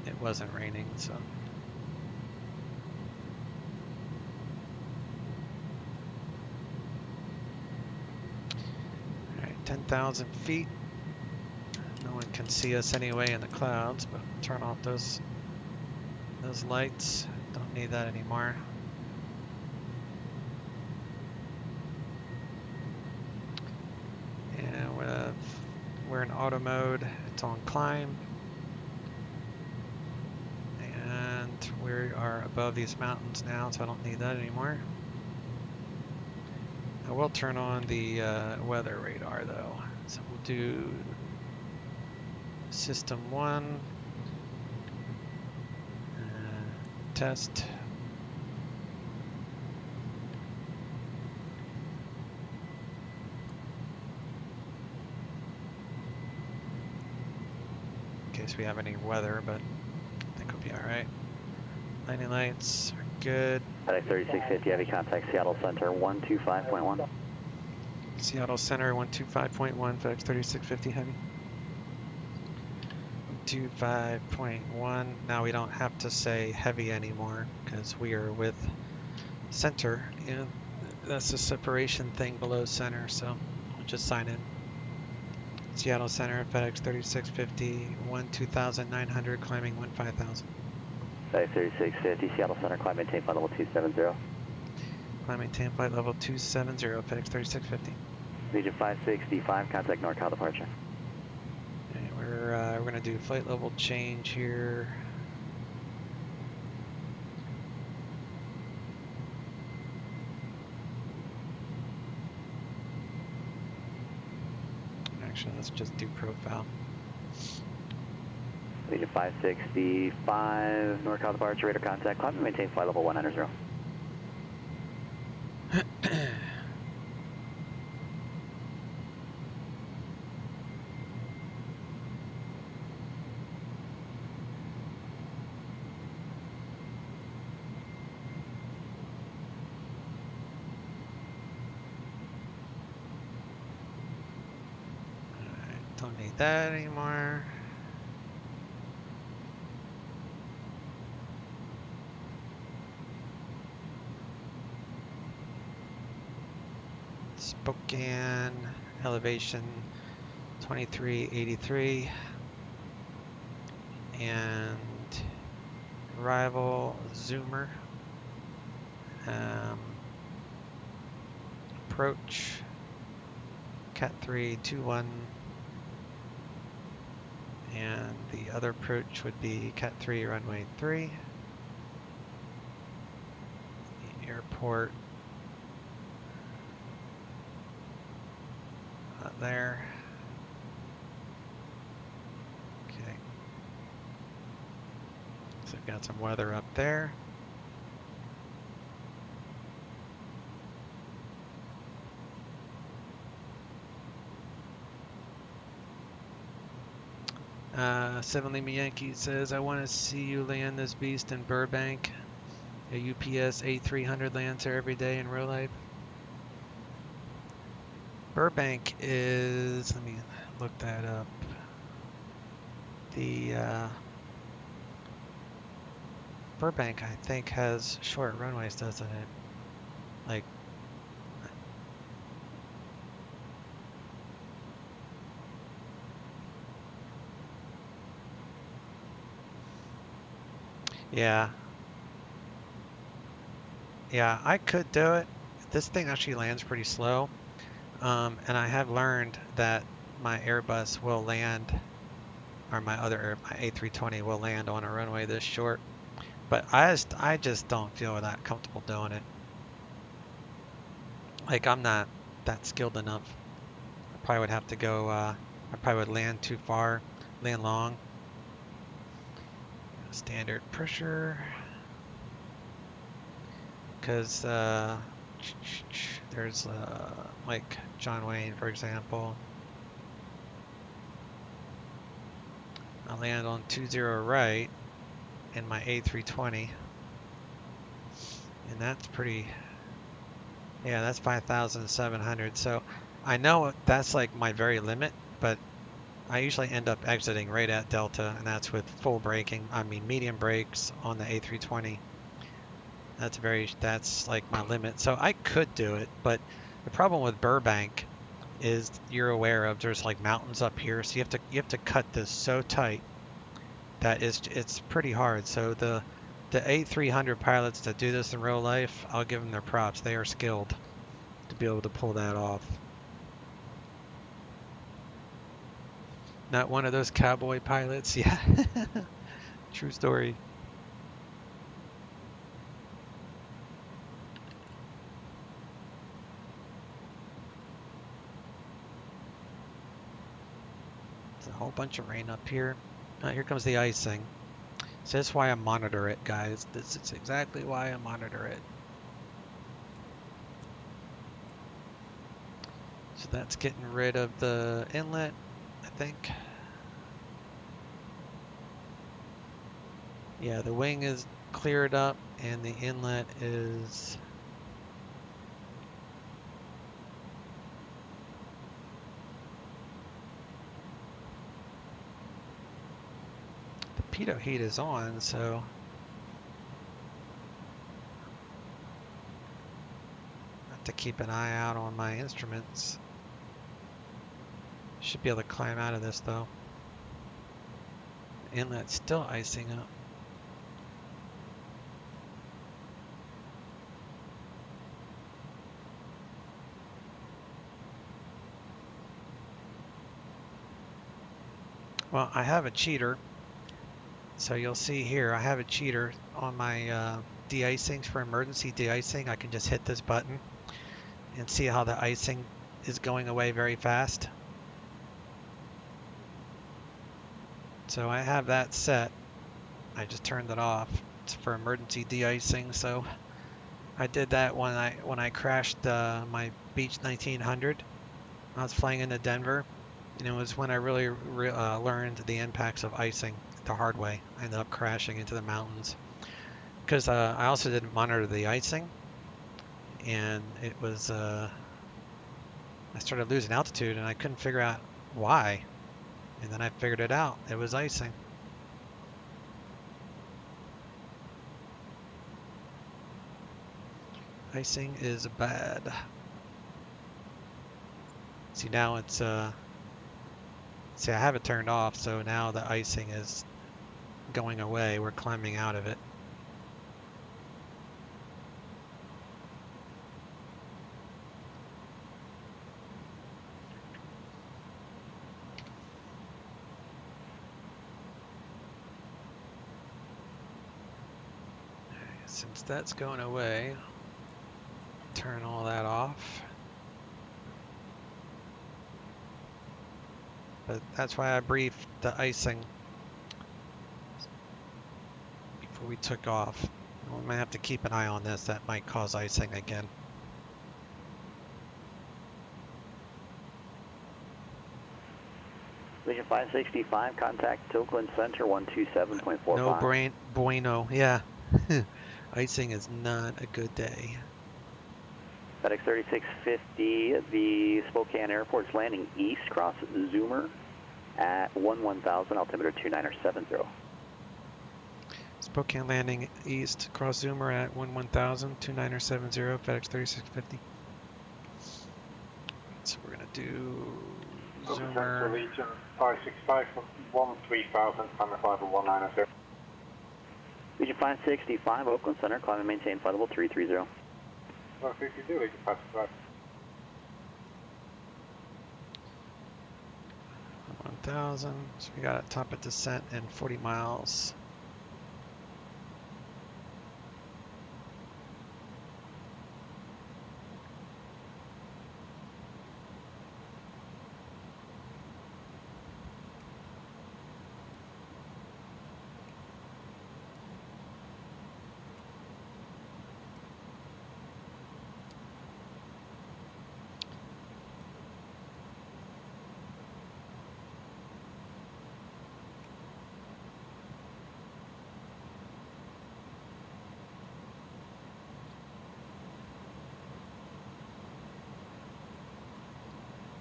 it wasn't raining, so. All right, 10,000 feet. No one can see us anyway in the clouds, but turn off those lights. Don't need that anymore. And we're in auto mode. It's on climb. And we are above these mountains now, so I don't need that anymore. I will turn on the weather radar though. So we'll do system 1, test. In case we have any weather, but I think we'll be all right. Landing lights are good. FedEx 3650, heavy contact Seattle Center 125.1. Seattle Center 125.1, FedEx 3650 heavy. 125.1. Now we don't have to say heavy anymore because we are with center, and that's the separation thing below center, so we'll just sign in. Seattle Center, FedEx 3650, 12,900, climbing 15,000. FedEx 3650, Seattle Center, climb maintain flight level 270. Climb maintain flight level 270, FedEx 3650. Region 565, contact NorCal departure. Okay, we're going to do flight level change here. Actually, let's just do profile. Region 565, NorCal departure, radar contact, climb and maintain flight level 190. Don't need that anymore. Spokane, elevation 2383. And arrival zoomer. Approach Cat 321. And the other approach would be Cat 3 runway 3. The airport there. Okay. So I've got some weather up there. Seven Lima Yankee says, I want to see you land this beast in Burbank. A UPS A300 lands there every day in real life. Burbank is, let me look that up. The Burbank, I think, has short runways, doesn't it? Like, yeah. Yeah, I could do it. This thing actually lands pretty slow. And I have learned that my Airbus will land, or my A320 will land on a runway this short. But I just don't feel that comfortable doing it. Like, I'm not that skilled enough. I probably would have to go, I probably would land too far, land long. Standard pressure. Because there's like John Wayne, for example. I land on 20 right in my A320. And that's pretty, yeah, that's 5,700. So I know that's like my very limit, but I usually end up exiting right at Delta, and that's with full braking. I mean, medium brakes on the A320. That's like my limit. So I could do it, but the problem with Burbank is you're aware of there's like mountains up here, so you have to cut this so tight that it's pretty hard. So the A300 pilots that do this in real life, I'll give them their props. They are skilled to be able to pull that off. Not one of those cowboy pilots, yeah. True story. There's a whole bunch of rain up here. Here comes the icing. So that's why I monitor it, guys. This is exactly why I monitor it. So that's getting rid of the inlet, I think. Yeah, the wing is cleared up and the inlet is the pitot heat is on, so I have to keep an eye out on my instruments. Should be able to climb out of this though. Inlet's still icing up. Well, I have a cheater. So you'll see here, I have a cheater on my de-icing. For emergency de-icing, I can just hit this button and see how the icing is going away very fast. So I have that set. I just turned it off. It's for emergency de-icing. So I did that when I crashed my Beech 1900. I was flying into Denver, and it was when I really learned the impacts of icing the hard way. I ended up crashing into the mountains because I also didn't monitor the icing, and it was I started losing altitude and I couldn't figure out why, and then I figured it out. It was icing. Icing is bad. See, now it's see, I have it turned off, so now the icing is going away. We're climbing out of it. Since that's going away, turn all that off. But that's why I briefed the icing before we took off. We might have to keep an eye on this. That might cause icing again. Station 565, contact Oakland Center 127.45. No bueno, yeah. Icing is not a good day. FedEx 3650, the Spokane Airport's landing east, cross Zoomer at 1000, altimeter 2970. Spokane landing east, cross Zoomer at 1000, 2970, FedEx 3650. So we're going to do Zoomer. Region 565 from 13,000, climb 5 1990. Region 565, Oakland Center, climb and maintain flight level 330. 152, Region 565. 1,000, so we got a top of descent in 40 miles.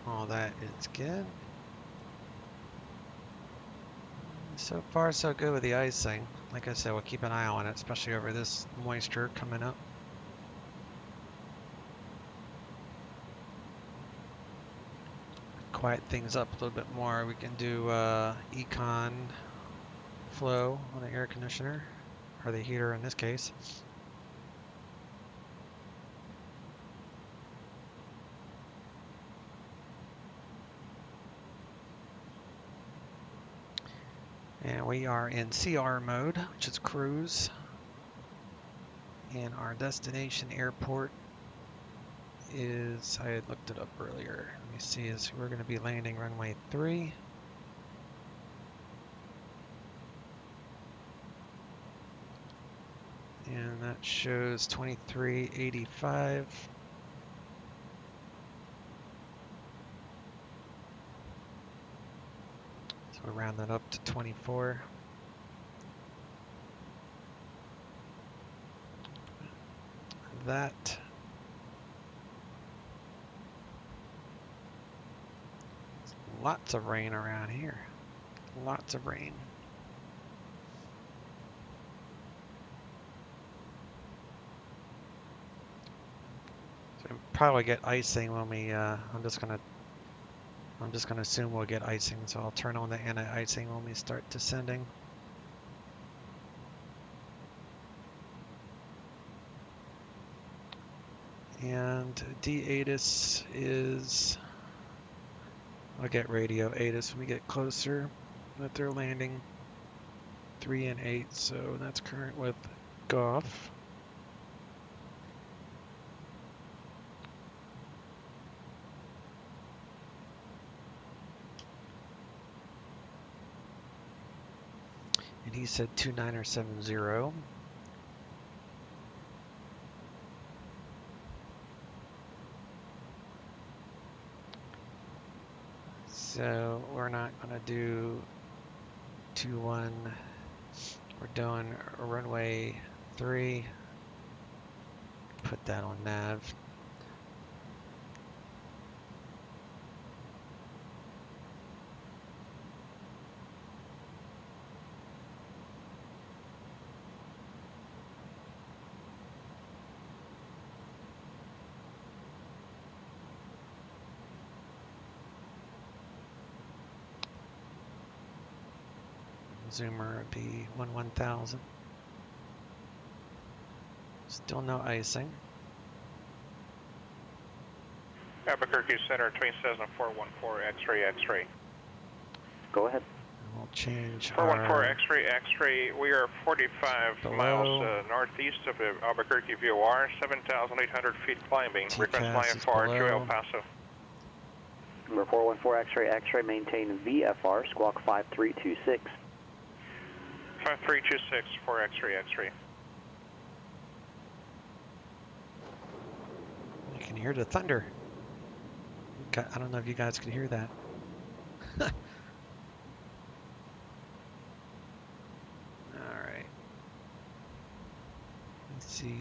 All that is good. So far, so good with the icing. Like I said, we'll keep an eye on it, especially over this moisture coming up. Quiet things up a little bit more. We can do econ flow on the air conditioner, or the heater in this case. And we are in CR mode, which is cruise. And our destination airport is, I had looked it up earlier. Let me see, is we're going to be landing runway 3. And that shows 2385. So we'll round that up to 24. That lots of rain around here. Lots of rain. So we'll probably get icing when we I'm just gonna assume we'll get icing, so I'll turn on the anti-icing when we start descending. And D-ATIS is, I'll get radio ATIS when we get closer, but they're landing 3 and 8, so that's current with Goff. And he said 2970. So we're not going to do 21. We're doing a runway 3. Put that on nav. Zoomer would be 1000. Still no icing. Albuquerque Center, train Cessna 414, X-ray, X-ray. Go ahead. We'll change 414, X-ray, X-ray. We are 45 miles northeast of the Albuquerque VOR, 7,800 feet climbing. Request IFR to El Paso. Number 414, X-ray, X-ray, maintain VFR, squawk 5326. 5326 for X-ray, X-ray. You can hear the thunder. I don't know if you guys can hear that. Alright. Let's see,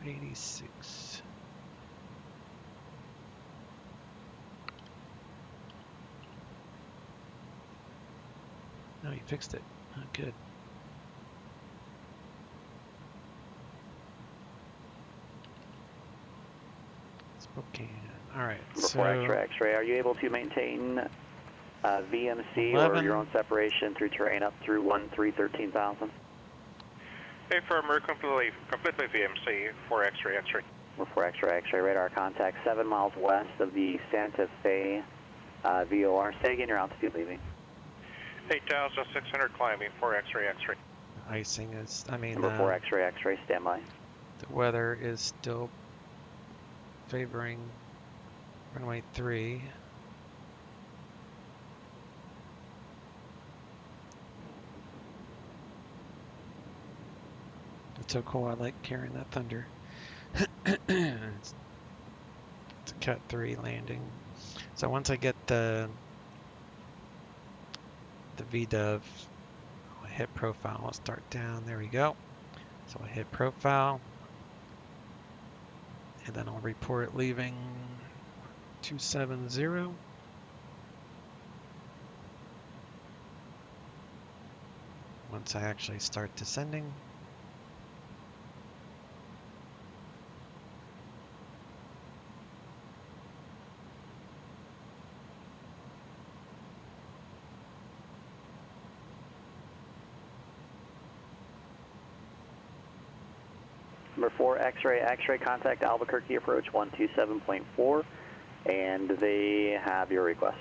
086. No, he fixed it. Oh, good. Spokane. All right. Before X-ray, are you able to maintain VMC 11. or your own separation through terrain up through 13,000? Affirm, we're completely VMC, 4 X-ray, X-ray. We're 4 X-ray, X-ray, radar contact 7 miles west of the Santa Fe VOR. Say again your altitude leaving. 8,600 climbing, 4 X-ray, X-ray. Icing is, Number 4 X-ray, X-ray, stand by. The weather is still favoring runway 3. It's so cool, I like carrying that thunder. It's a Cat 3 landing. So once I get the VDOV, I'll hit profile, I'll start down, there we go. So I hit profile, and then I'll report leaving 270. Once I actually start descending, Number 4 X-ray, X-ray, contact Albuquerque approach 127.4, and they have your request.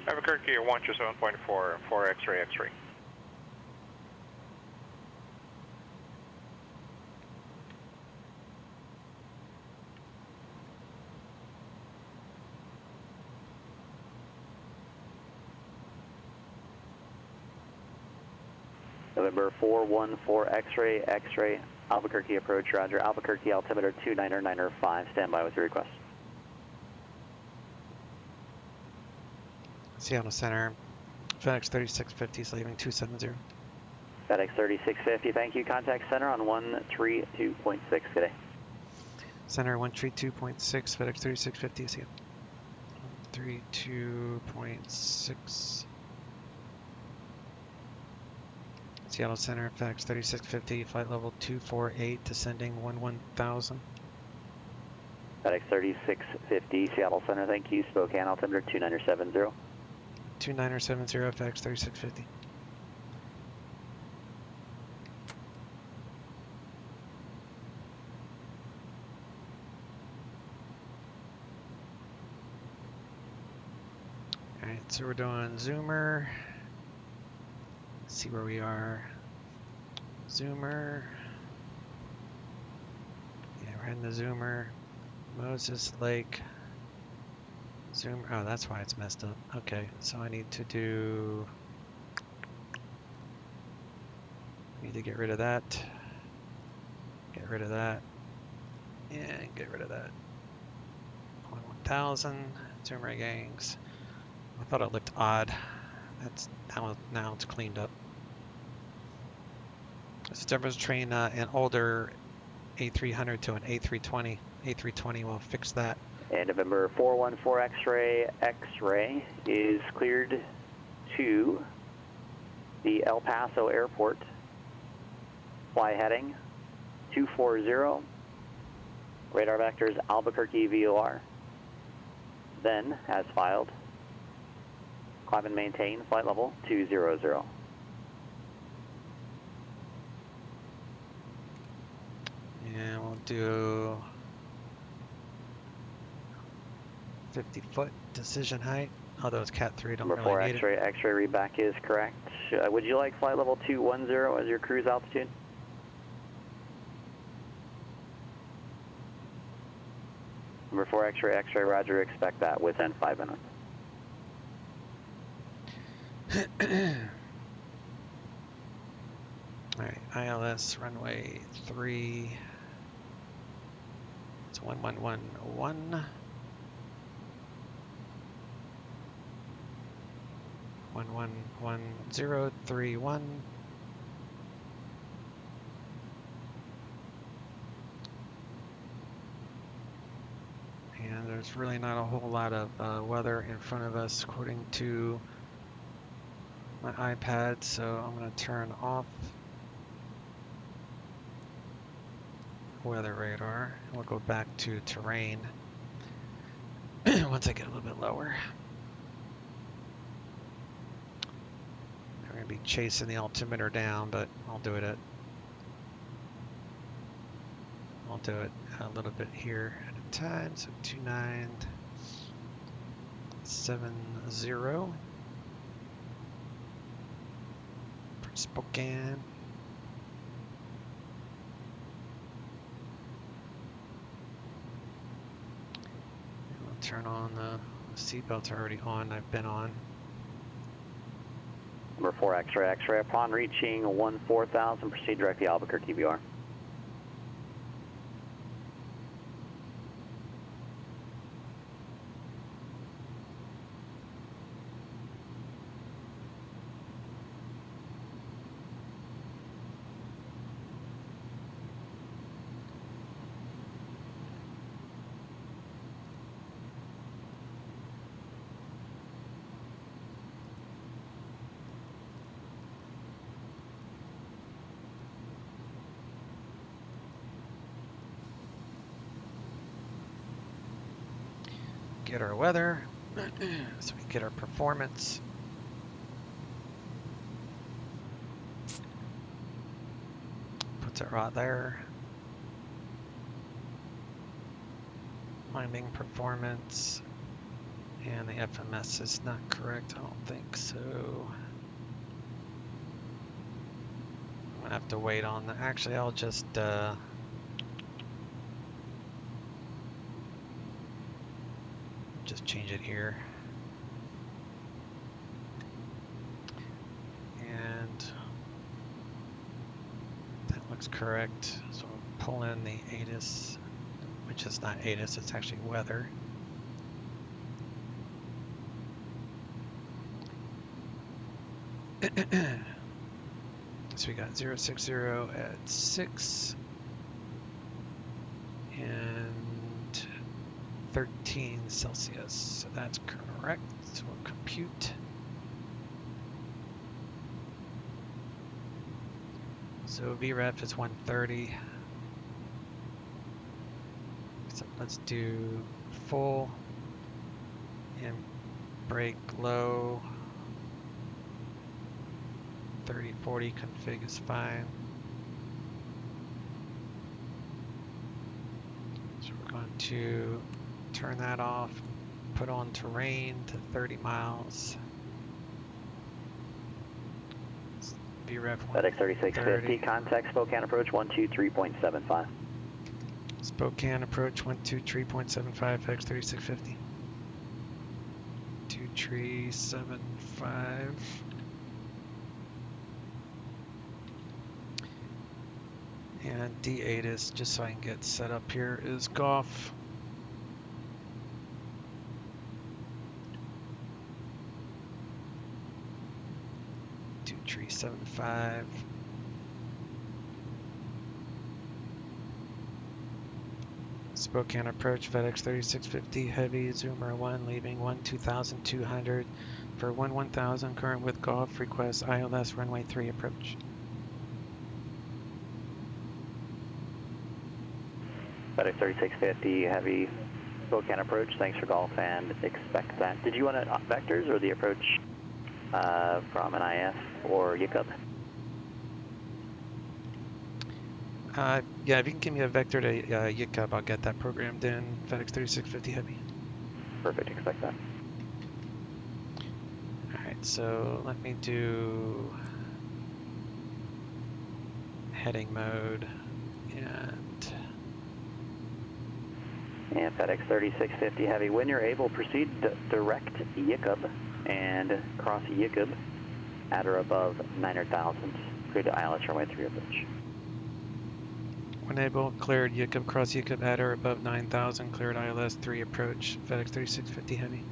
Albuquerque 127.4, 4 X-ray, X-ray. November 414 X-ray, X-ray, Albuquerque approach, roger. Albuquerque altimeter 29905, stand by with your request. Seattle Center, FedEx 3650 is leaving 270. FedEx 3650, thank you. Contact center on 132.6 today. Center 132.6, FedEx 3650 is here. 132.6. Seattle Center, FedEx 3650, flight level 248, descending 11,000. FedEx 3650, Seattle Center, thank you. Spokane, altimeter 2970. 2970, FedEx 3650. Alright, so we're doing Zoomer. Let's see where we are. Zoomer. Yeah, we're heading to Zoomer. Moses Lake. Zoomer. Oh, that's why it's messed up. Okay, so I need to do. Need to get rid of that. Get rid of that. And get rid of that. 1000. Zoomer gangs. I thought it looked odd. That's now it's cleaned up. There's a difference between an older A300 to an A320. A320 will fix that. And November 414 X-ray, X-ray is cleared to the El Paso Airport. Fly heading 240. Radar vectors Albuquerque VOR. Then, as filed, climb and maintain flight level 200. Yeah, we'll do 50-foot decision height. Although it's Cat 3, don't Number really 4 need X-ray, it. X-ray readback is correct. Would you like flight level 210 as your cruise altitude? Number 4 X-ray, X-ray, roger, expect that within 5 minutes. Alright, ILS runway 3. It's 1111. 111031. And there's really not a whole lot of weather in front of us according to my iPad, so I'm going to turn off weather radar. We'll go back to terrain once I get a little bit lower. I'm going to be chasing the altimeter down, but I'll do it at I'll do it a little bit here at a time. So 2970 for Spokane. I'll turn on the seatbelts are already on. I've been on. Number 4 X-ray, X-ray. Upon reaching 14,000, proceed directly Albuquerque VR. Get our weather, so we get our performance. Puts it right there. Climbing performance, and the FMS is not correct. I don't think so. I'm gonna have to wait on that. Actually, I'll just change it here. And that looks correct. So we'll pull in the ATIS, which is not ATIS, it's actually weather. So we got 060 at 6 and 13 Celsius. So that's correct. So we'll compute. So VREF is 130. So let's do full and brake low. 30-40 config is fine. So we're going to turn that off, put on terrain to 30 miles. VREF FedEx 3650, contact Spokane approach 123.75. Spokane approach 123.75, FedEx 3650. 2375. And D-ATIS, just so I can get set up here, is Golf. Tree 75. Spokane approach, FedEx 3650, heavy, Zoomer 1, leaving 12,200 for 11,000, current with Golf, request ILS runway 3 approach. FedEx 3650, heavy, Spokane approach, thanks for Golf and expect that. Did you want vectors or the approach from NIS or YICUB? Yeah, if you can give me a vector to YICUB, I'll get that programmed in. FedEx 3650 heavy. Perfect, expect that. Alright, so let me do heading mode and FedEx 3650 heavy, when you're able, proceed direct YICUB and cross YICUB at or above 900,000. Clear to ILS runway 3 approach. When able, cleared YICUB, cross YICUB at or above 9,000, cleared ILS 3 approach, FedEx 3650 heavy.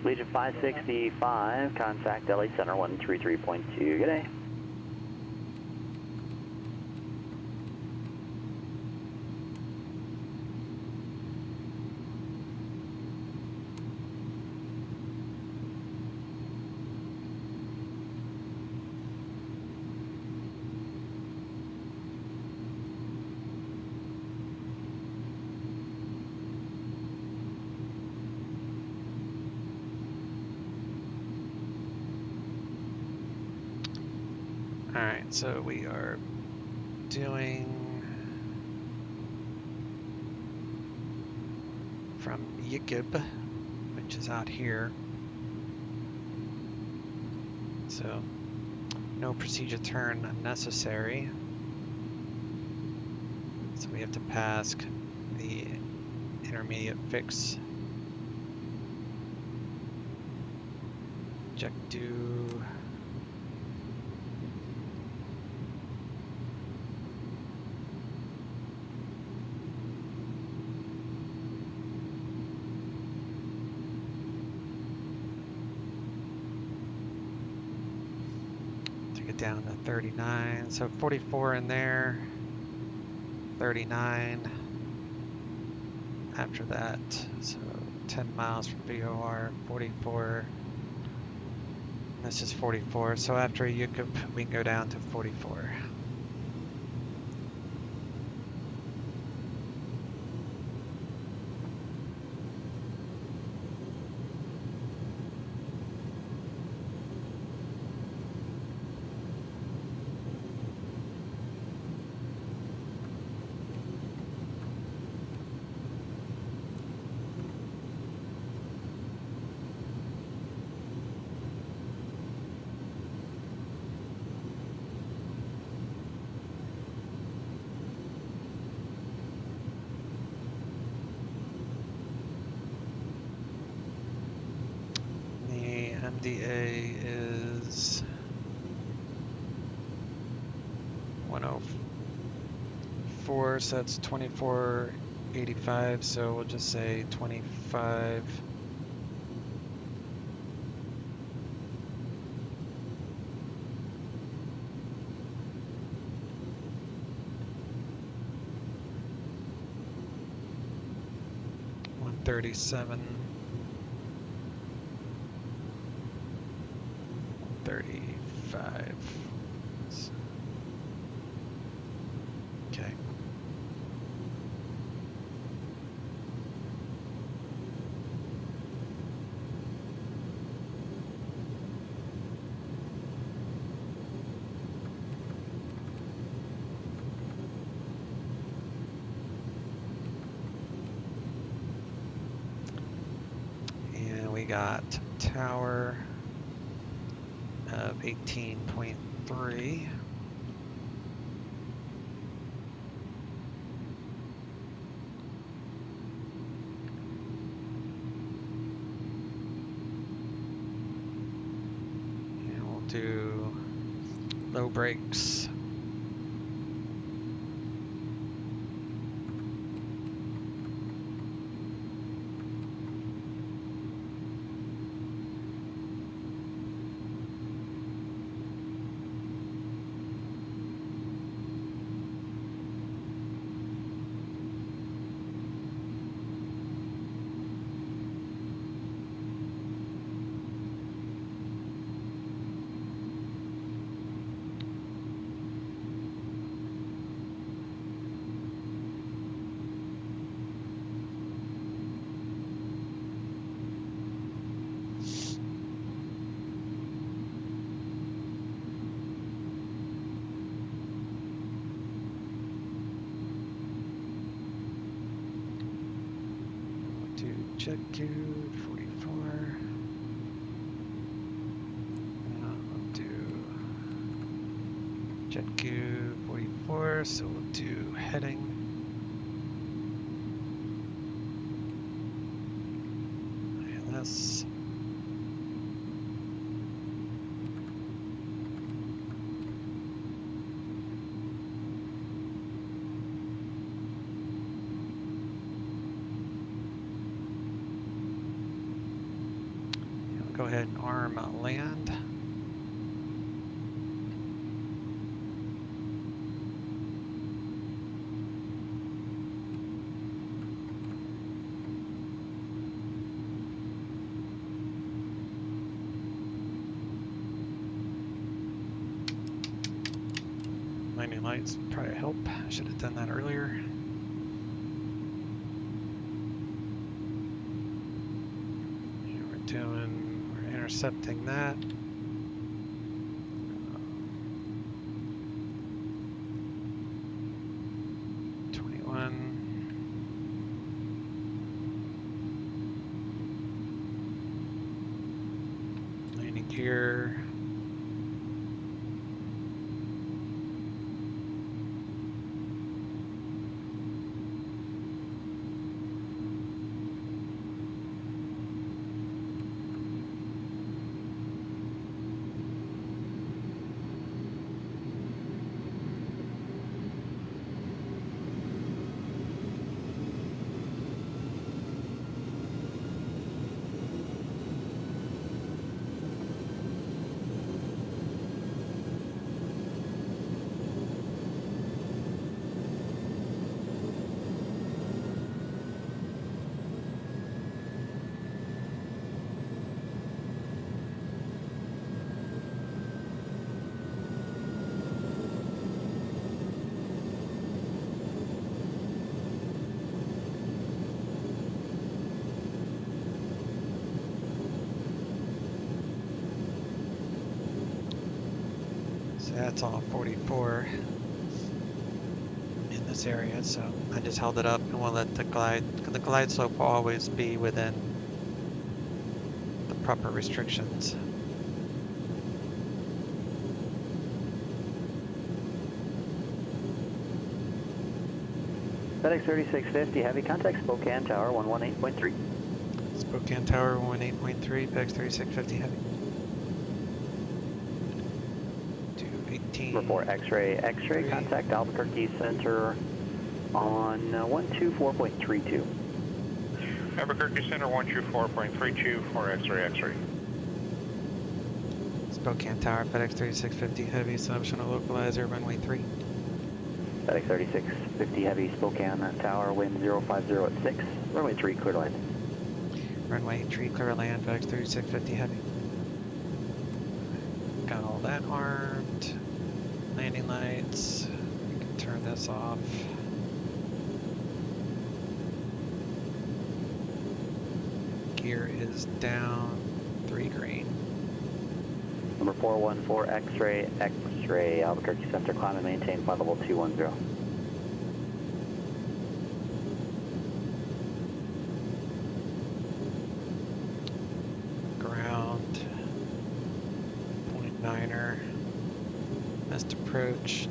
Legion 565, contact LA Center 133.2. Good day. Alright, so we are doing from Yikib, which is out here. So no procedure turn necessary. So we have to pass the intermediate fix. Check do. Take it down to 39. So 44 in there. 39 after that. So 10 miles from VOR. 44. This is 44, so after Yukip, we can go down to 44. MDA is 104, so that's 2485, so we'll just say 25. $137. 35. Okay. And we got tower of 18.3. And we'll do low brakes. Jet cube 44. I'll do jet cube 44, so we'll do heading. And this. Go ahead and arm land. Landing lights would probably help. I should have done that earlier. We're intercepting that. So that's all 44 in this area, so I just held it up and we'll let the glide slope will always be within the proper restrictions. FedEx 3650, heavy contact, Spokane Tower 118.3. Spokane Tower 118.3, FedEx 3650 heavy. 218. Report X-ray, contact Albuquerque Center on 124.32. Albuquerque Center 124.32 for X-ray. Spokane Tower, FedEx 3650 heavy, assumption of localizer, runway 3. FedEx 3650 heavy, Spokane Tower, wind 050 at 6, runway 3, clear to land. Runway 3, clear to land, FedEx 3650 heavy. Got all that armed. Landing lights. We can turn this off. Gear is down 3 green. Number 414 X-ray, Albuquerque Center, climb and maintain flight level 210. Ground. 0.9er. Missed approach.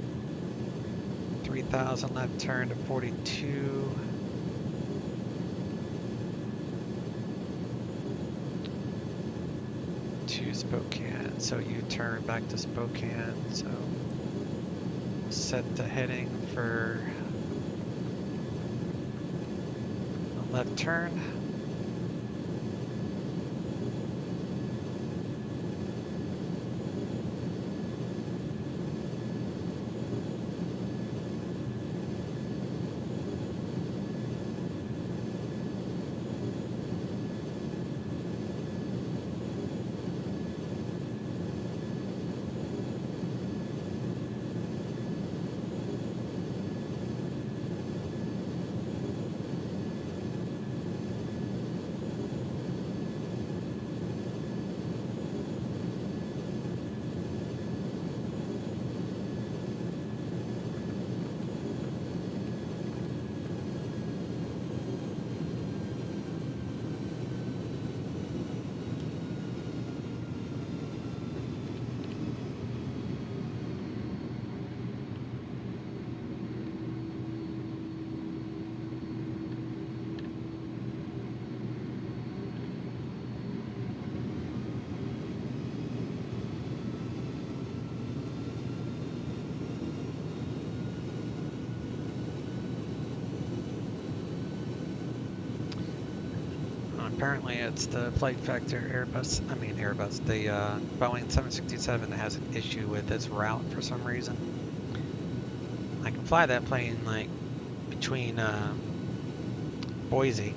3000 left turn to 42. To Spokane, so you turn back to Spokane, so set the heading for a left turn. Apparently it's the flight factor the Boeing 767 that has an issue with its route for some reason. I can fly that plane like between Boise,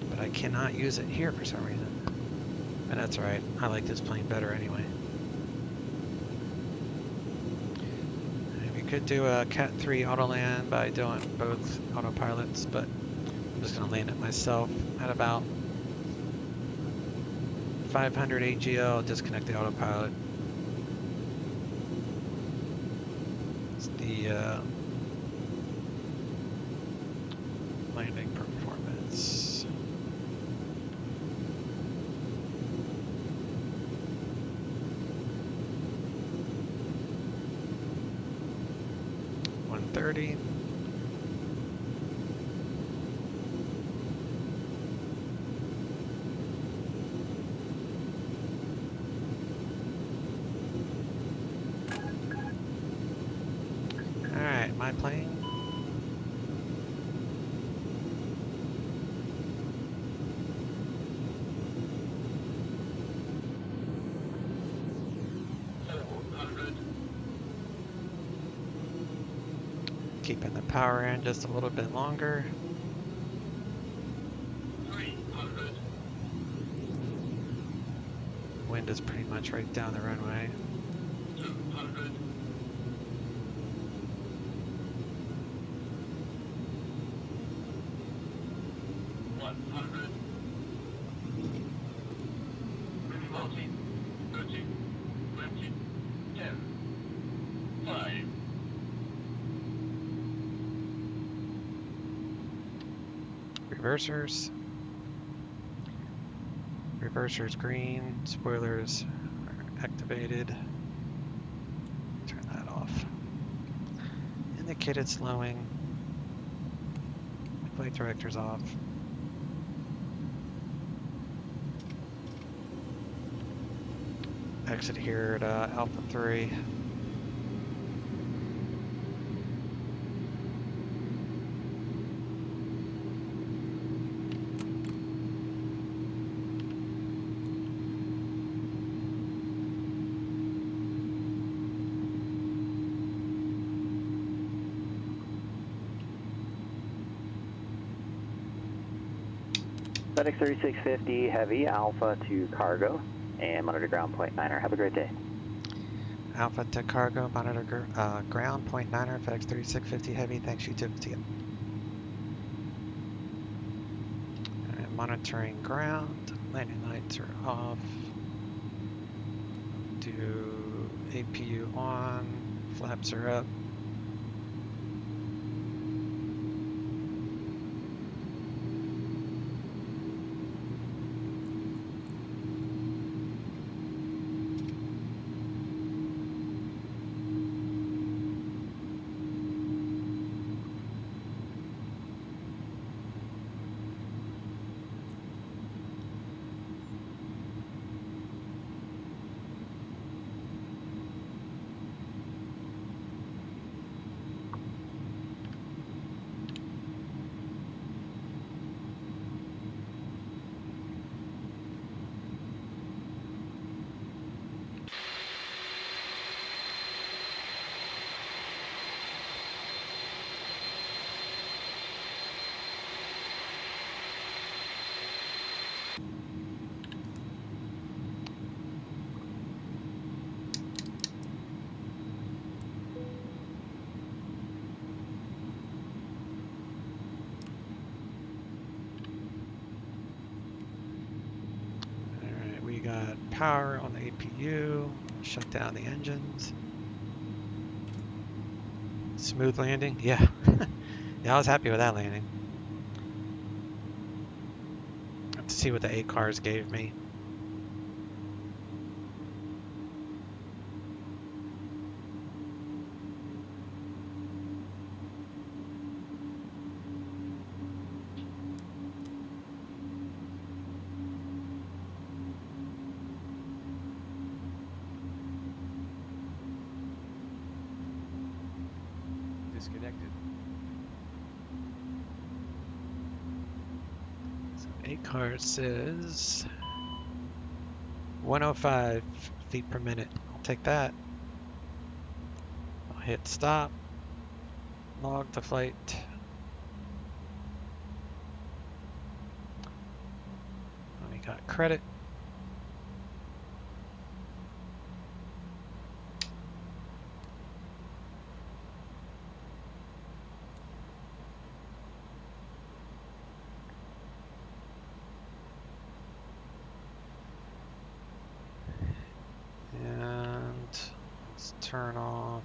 but I cannot use it here for some reason. And that's alright, I like this plane better anyway. You could do a Cat 3 auto land by doing both autopilots, but I'm just going to land it myself at about 500 AGL, disconnect the autopilot. It's the landing performance. $130. My plane. Keeping the power in just a little bit longer. 300. Wind is pretty much right down the runway. 200. 100. 14, 13, 20, 10, reversers. Reversers green, spoilers are activated. Turn that off. Indicated slowing. Flight director's off. Exit here at Alpha 3. FedEx 3650 Heavy, Alpha to Cargo, and monitor ground point 9er. Have a great day. Alpha to Cargo, monitor ground point 9er, FedEx 3650 Heavy, thanks you too. See ya. And monitoring ground, landing lights are off. Do APU on, flaps are up. We got power on the APU, shut down the engines. Smooth landing, yeah. Yeah, I was happy with that landing. Let's see what the 8 cars gave me. Disconnected. So 8 cars says 105 feet per minute. I'll take that. I'll hit stop. Log the flight. We got credit. And let's turn off.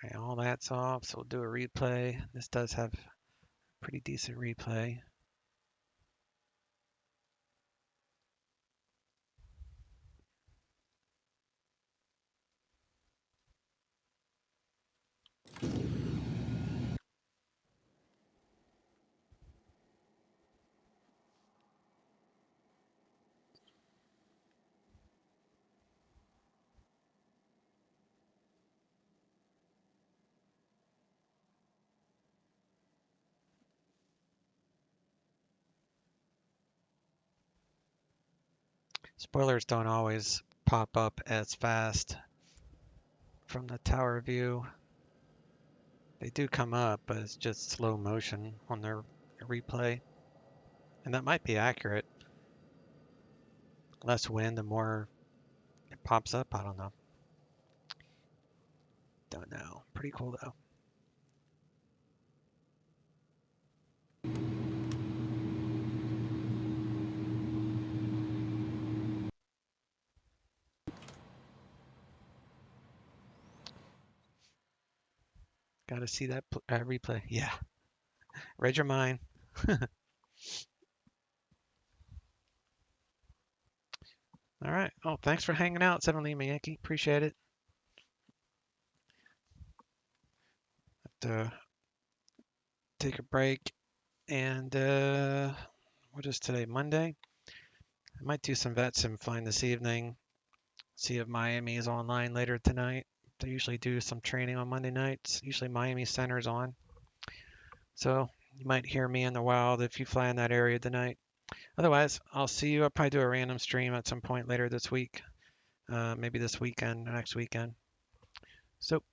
Alright, all that's off, so we'll do a replay. This does have pretty decent replay. Spoilers don't always pop up as fast from the tower view. They do come up, but it's just slow motion on their replay. And that might be accurate. Less wind, the more it pops up. I don't know. Don't know. Pretty cool though. Got to see that replay. Yeah. Read your mind. All right. Oh, thanks for hanging out, 7 Lima Yankee. Appreciate it. Have to take a break. And what is today? Monday? I might do some vet sim flying this evening. See if Miami is online later tonight. They usually do some training on Monday nights. Usually Miami Center's on. So you might hear me in the wild if you fly in that area tonight. Otherwise, I'll see you. I'll probably do a random stream at some point later this week. Maybe this weekend or next weekend. So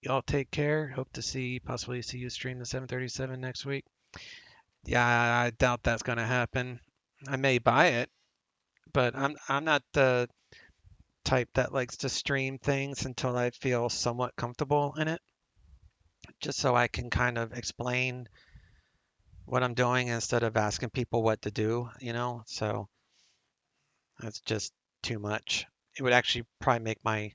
y'all take care. Hope to possibly see you stream the 737 next week. Yeah, I doubt that's going to happen. I may buy it, but I'm not the type that likes to stream things until I feel somewhat comfortable in it, just so I can kind of explain what I'm doing instead of asking people what to do, you know? So that's just too much. It would actually probably make my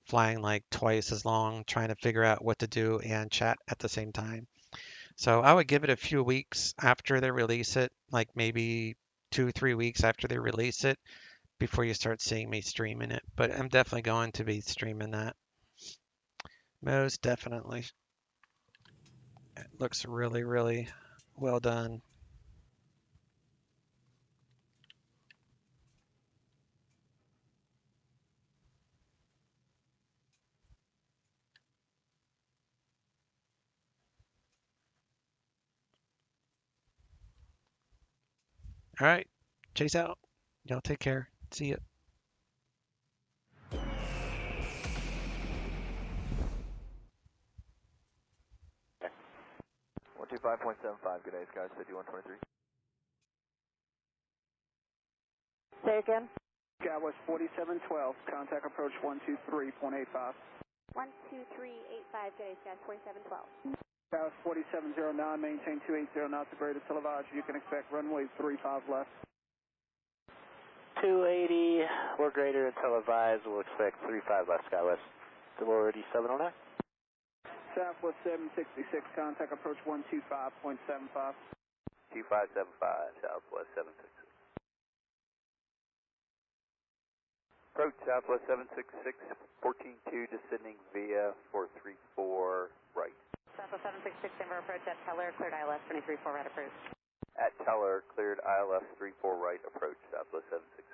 flying like twice as long trying to figure out what to do and chat at the same time. So I would give it a few weeks after they release it, like maybe 2-3 weeks after they release it, before you start seeing me streaming it. But I'm definitely going to be streaming that. Most definitely. It looks really, really well done. All right. Chase out. Y'all take care. See ya. 125.75, good day, Sky 5123. Say again? Skywest 4712, contact approach 123.85. 12385, good day, Sky 4712. Skywest 4709, maintain 280 knots of greater televised. You can expect runway 35 left. 280 or greater than televised, we'll expect 35 left Skywest. Authority 709. Southwest 766, contact approach 125.75. 2575, Southwest 766. Approach Southwest 766, 14-2, descending via 434 right. Southwest 766, Denver approach at Teller, cleared ILS 23-4 right approach. At Teller, cleared ILS 34 right approach, Southwest 766.